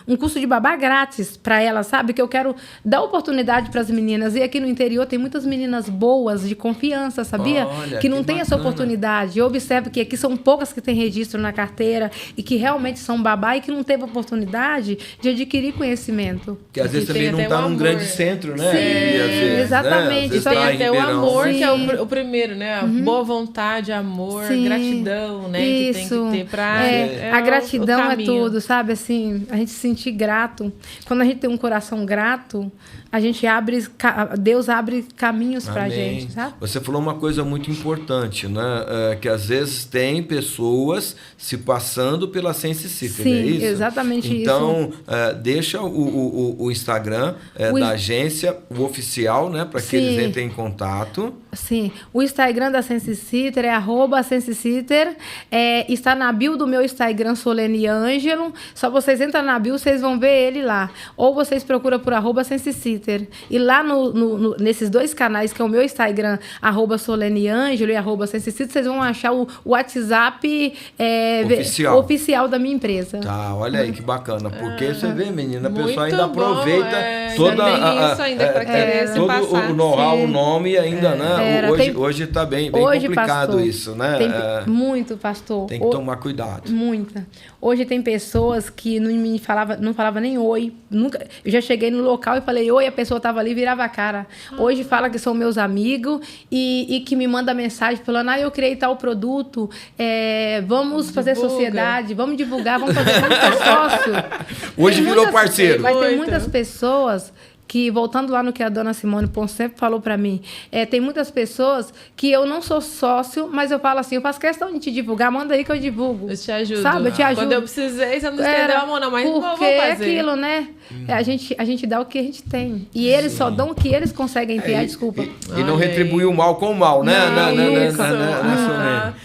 um curso de babá grátis para elas, sabe? Que eu quero dar oportunidade para as meninas. E aqui no interior tem muitas meninas boas, de confiança, sabia? Olha, que não tem essa oportunidade. Eu observo que aqui são poucas que têm registro na carteira e que realmente são babá e que não teve oportunidade de adquirir conhecimento. Que às vezes também não está num grande centro, né? Sim, e, às vezes, exatamente. Né? E tem até o amor, Sim. que é o primeiro, né? A boa vontade, amor, gratidão, né? Isso. Que tem que ter pra... A gratidão é caminho. tudo, sabe? Assim, a gente se sentir grato. Quando a gente tem um coração grato, a gente Deus abre caminhos pra gente, sabe? Você falou uma coisa muito importante, né? Que às vezes tem pessoas se passando pela Sense Sitter, Sim, é isso? Exatamente isso. Então, deixa o Instagram da agência, o oficial, né? Para que eles entrem em contato. Sim, o Instagram da Sense Sitter é @SenseSitter, está na bio do meu Instagram, Solene Ângelo. Só vocês entram na bio, vocês vão ver ele lá. Ou vocês procuram por @SenseSitter. E lá nesses dois canais, que é o meu Instagram, @Solene Ângelo e @SenseSitter, vocês vão achar o WhatsApp oficial da minha empresa. Tá, olha aí que bacana. Porque você vê, menina, a pessoa Muito ainda aproveita toda isso ainda para querer se todo passar. o know-how, o nome ainda, né? Hoje está bem complicado, pastor, eu né? Muito, pastor. Tem que tomar cuidado. Muita. Hoje tem pessoas que não falava nem oi. Nunca, eu já cheguei no local e falei oi, a pessoa estava ali e virava a cara. Hoje fala que são meus amigos e que me manda mensagem falando, eu criei tal produto, vamos fazer sociedade, vamos divulgar, vamos ser sócio. Hoje virou parceiro. Vai ter muitas pessoas que, voltando lá no que a dona Simone Ponce sempre falou para mim, tem muitas pessoas que eu não sou sócio, mas eu falo assim, eu faço questão de te divulgar, manda aí que eu divulgo. Eu te ajudo. Sabe, eu te ajudo. Quando eu precisei, você não estendeu a mão, não, mas não vou fazer. É aquilo, né? A gente dá o que a gente tem. E eles só dão o que eles conseguem ter, desculpa. E não retribuir o mal com o mal, né?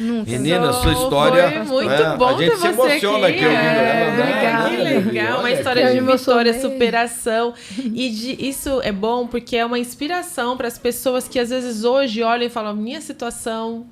Nunca. Menina, sua história... Foi muito bom a gente ter se você emociona aqui ouvindo ela. Obrigada. Que legal, uma história de vitória, superação. E isso é bom porque é uma inspiração para as pessoas que às vezes hoje olham e falam, minha situação...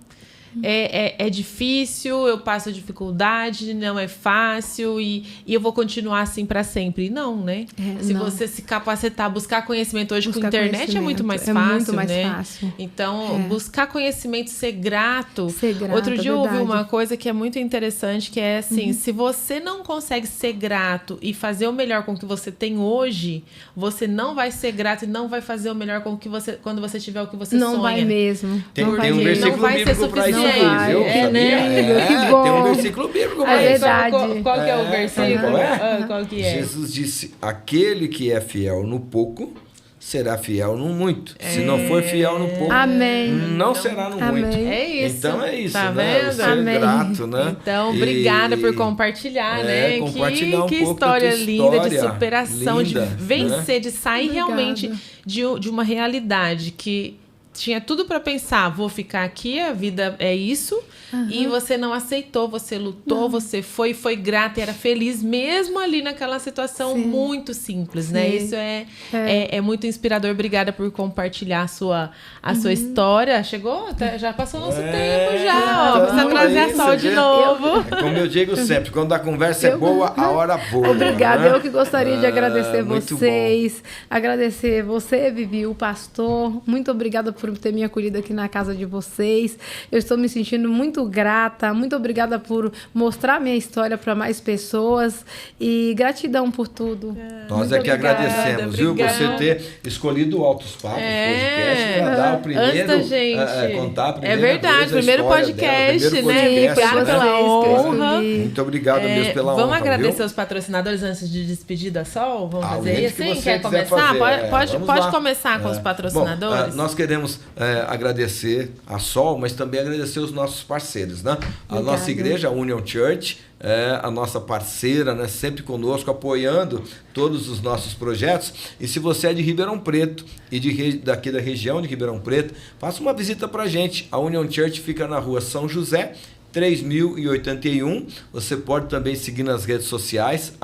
é difícil, eu passo dificuldade, não é fácil e eu vou continuar assim para sempre. Não, né? Se você se capacitar, buscar conhecimento hoje com a internet é muito mais fácil, muito mais né? fácil. Então, buscar conhecimento, ser grato. Outro dia é eu ouvi verdade. uma coisa que é muito interessante, que é assim, se você não consegue ser grato e fazer o melhor com o que você tem hoje, você não vai ser grato e não vai fazer o melhor com o que você, quando você tiver o que você sonha. Não vai mesmo. Tem não vai um mesmo. versículo Não vai ser bíblico para isso suficiente. aí, viu? É, Sabia? que bom. Tem um versículo bíblico É para isso. verdade. Qual que é o versículo? Qual é? Qual que é? Jesus disse, aquele que é fiel no pouco, será fiel no muito. Se não for fiel no pouco, Amém. não será no Amém. muito. É isso. Então é isso, Tá né? vendo? Ser Amém. grato, né? Então, obrigada por compartilhar, né? compartilhar que pouco da história tua linda de história. superação, Linda, de vencer, né? de sair Obrigada. realmente de uma realidade que tinha tudo para pensar, vou ficar aqui, a vida é isso, e você não aceitou, você lutou, você foi grata e era feliz mesmo ali naquela situação muito simples, né? Isso é muito inspirador. Obrigada por compartilhar a sua história. Chegou? Já passou nosso tempo já, ó. Precisa trazer a Sol de novo. Como eu digo sempre, quando a conversa é boa, a hora boa. Obrigada, né? eu que gostaria de agradecer muito vocês, agradecer você, Vivi, o pastor, muito obrigada por ter me acolhido aqui na casa de vocês, eu estou me sentindo muito grata, muito obrigada por mostrar minha história para mais pessoas e gratidão por tudo. Nós Muito é que obrigada, agradecemos, viu? obrigada. Você ter escolhido o Altos Papos podcast para dar o primeiro, Antes da gente. contar a primeira verdade, vez a primeiro história podcast, dela, né? primeiro Obrigada podcast, pela vocês que eu honra. escolhi. Muito obrigado mesmo pela honra. Vamos agradecer viu? os patrocinadores antes de despedir da Sol? Vamos Ah, fazer o jeito isso? que Sim, você quer quiser começar? fazer. Pode Vamos lá. começar com os patrocinadores? Bom, nós queremos agradecer a Sol, mas também agradecer os nossos parceiros, né? A nossa igreja, a Union Church, a nossa parceira, né? Sempre conosco, apoiando todos os nossos projetos. E se você é de Ribeirão Preto e daqui da região de Ribeirão Preto, faça uma visita pra gente. A Union Church fica na rua São José, 3081. Você pode também seguir nas redes sociais,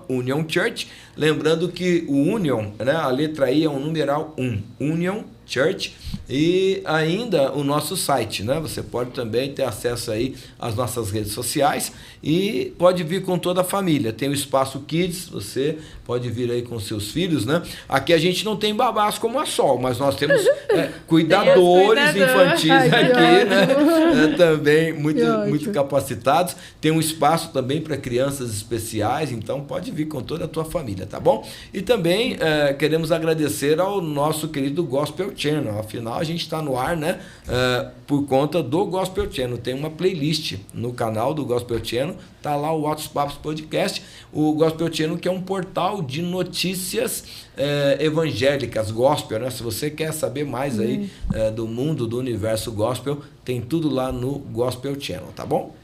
@Union Church. Lembrando que o Union, né, a letra I é um numeral 1, Union Church, e ainda o nosso site, né? Você pode também ter acesso aí às nossas redes sociais e pode vir com toda a família. Tem o Espaço Kids, você pode vir aí com seus filhos, né? Aqui a gente não tem babás como a Sol, mas nós temos cuidadores infantis aqui, né? Também muito capacitados. Tem um espaço também para crianças especiais, então pode vir com toda a tua família, tá bom? E também queremos agradecer ao nosso querido Gospel Channel. Afinal, a gente está no ar, né? Por conta do Gospel Channel. Tem uma playlist no canal do Gospel Channel. Tá lá o Altos Papos Podcast. O Gospel Channel, que é um portal de notícias evangélicas, gospel, né? Se você quer saber mais aí do mundo, do universo gospel, tem tudo lá no Gospel Channel, tá bom?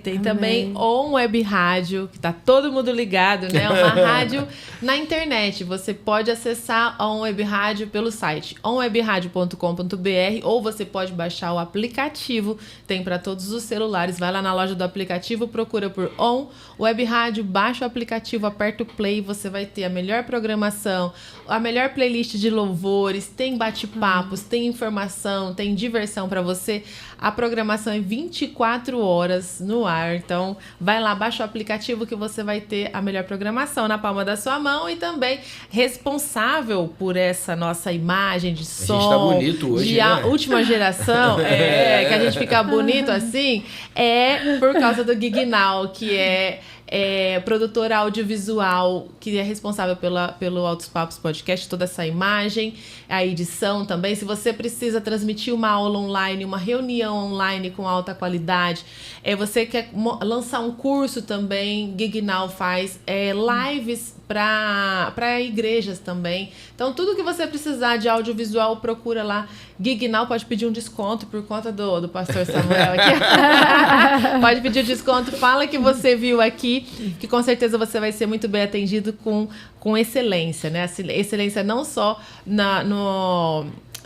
Tem também On Web Rádio, que tá todo mundo ligado, né? Uma rádio na internet. Você pode acessar a On Web Rádio pelo site onwebradio.com.br ou você pode baixar o aplicativo, tem para todos os celulares. Vai lá na loja do aplicativo, procura por On Web Rádio, baixa o aplicativo, aperta o play, você vai ter a melhor programação, a melhor playlist de louvores, tem bate-papos, tem informação, tem diversão para você. A programação é 24 horas no ar, então vai lá, baixa o aplicativo que você vai ter a melhor programação na palma da sua mão e também responsável por essa nossa imagem de som. A gente tá bonito hoje, de né? última geração, que a gente fica bonito assim, por causa do Guignal, que é produtora audiovisual, que é responsável pelo Altos Papos Podcast, toda essa imagem, a edição também. Se você precisa transmitir uma aula online, uma reunião online com alta qualidade, você quer lançar um curso também, Guignal faz lives para igrejas também. Então, tudo que você precisar de audiovisual, procura lá. Guignal, pode pedir um desconto por conta do pastor Samuel aqui. Pode pedir um desconto, fala que você viu aqui, que com certeza você vai ser muito bem atendido com excelência, né? Excelência não só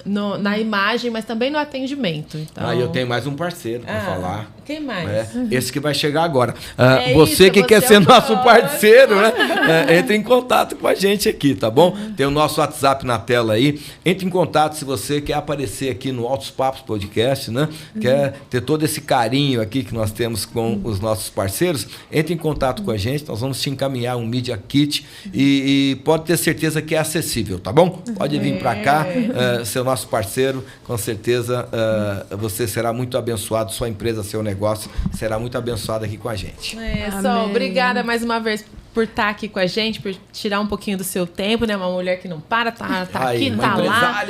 na imagem, mas também no atendimento. Então... Eu tenho mais um parceiro para falar. Quem mais? Esse que vai chegar agora. Você que quer ser nosso parceiro, né? Entre em contato com a gente aqui, tá bom? Tem o nosso WhatsApp na tela aí. Entre em contato se você quer aparecer aqui no Altos Papos Podcast, né? Quer ter todo esse carinho aqui que nós temos com os nossos parceiros. Entre em contato com a gente, nós vamos te encaminhar um Media Kit e pode ter certeza que é acessível, tá bom? Pode vir para cá, ser nosso parceiro, com certeza você será muito abençoado, sua empresa, seu negócio será muito abençoado aqui com a gente. Sol, obrigada mais uma vez por estar aqui com a gente, por tirar um pouquinho do seu tempo, né? Uma mulher que não para, tá aqui, tá lá,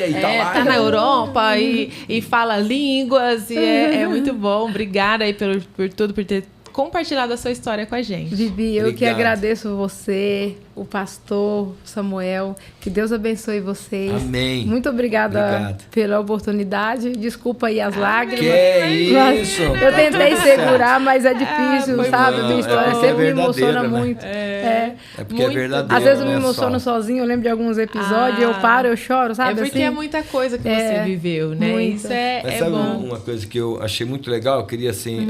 tá na Europa e fala línguas e é muito bom. Obrigada aí por tudo, por ter compartilhado a sua história com a gente. Vivi, eu que agradeço você, o pastor Samuel, que Deus abençoe vocês. Amém. Muito obrigada pela oportunidade. Desculpa aí as lágrimas. Que isso? Eu tentei segurar, mas é difícil, sabe? Minha história sempre me emociona muito. É porque muito. é verdadeiro. Às vezes eu me emociono sozinho, eu lembro de alguns episódios, eu paro, eu choro, sabe? É porque assim, é muita coisa que você viveu, né? Muito. Isso é sabe bom. Uma coisa que eu achei muito legal, eu queria assim,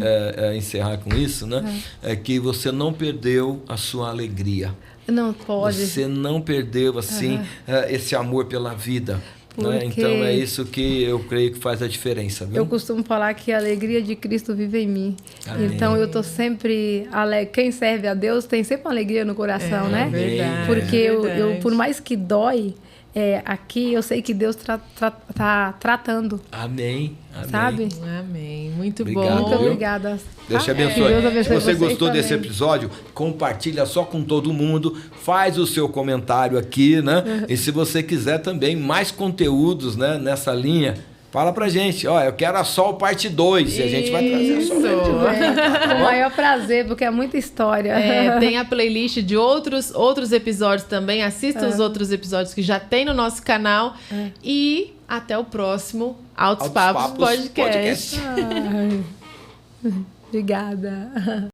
encerrar com isso, né? É que você não perdeu a sua alegria. Não pode. Você não perdeu assim esse amor pela vida. Né? Então é isso que eu creio que faz a diferença. Viu? Eu costumo falar que a alegria de Cristo vive em mim. Amém. Então eu tô sempre alegre. Quem serve a Deus tem sempre uma alegria no coração, né? Verdade, porque eu, por mais que dói, aqui eu sei que Deus tá tratando. Amém. Sabe? Amém. Muito Obrigado, bom. Muito obrigada. Deus te abençoe. Deus abençoe. Se você gostou também. desse episódio, compartilha só com todo mundo, faz o seu comentário aqui, né? E se você quiser também mais conteúdos, né, nessa linha, fala pra gente, eu quero a Sol parte 2 e a gente vai trazer a Sol parte 2. Com o maior prazer, porque é muita história. Tem a playlist de outros episódios também. Assista os outros episódios que já tem no nosso canal. E até o próximo Altos Papos Podcast. Obrigada.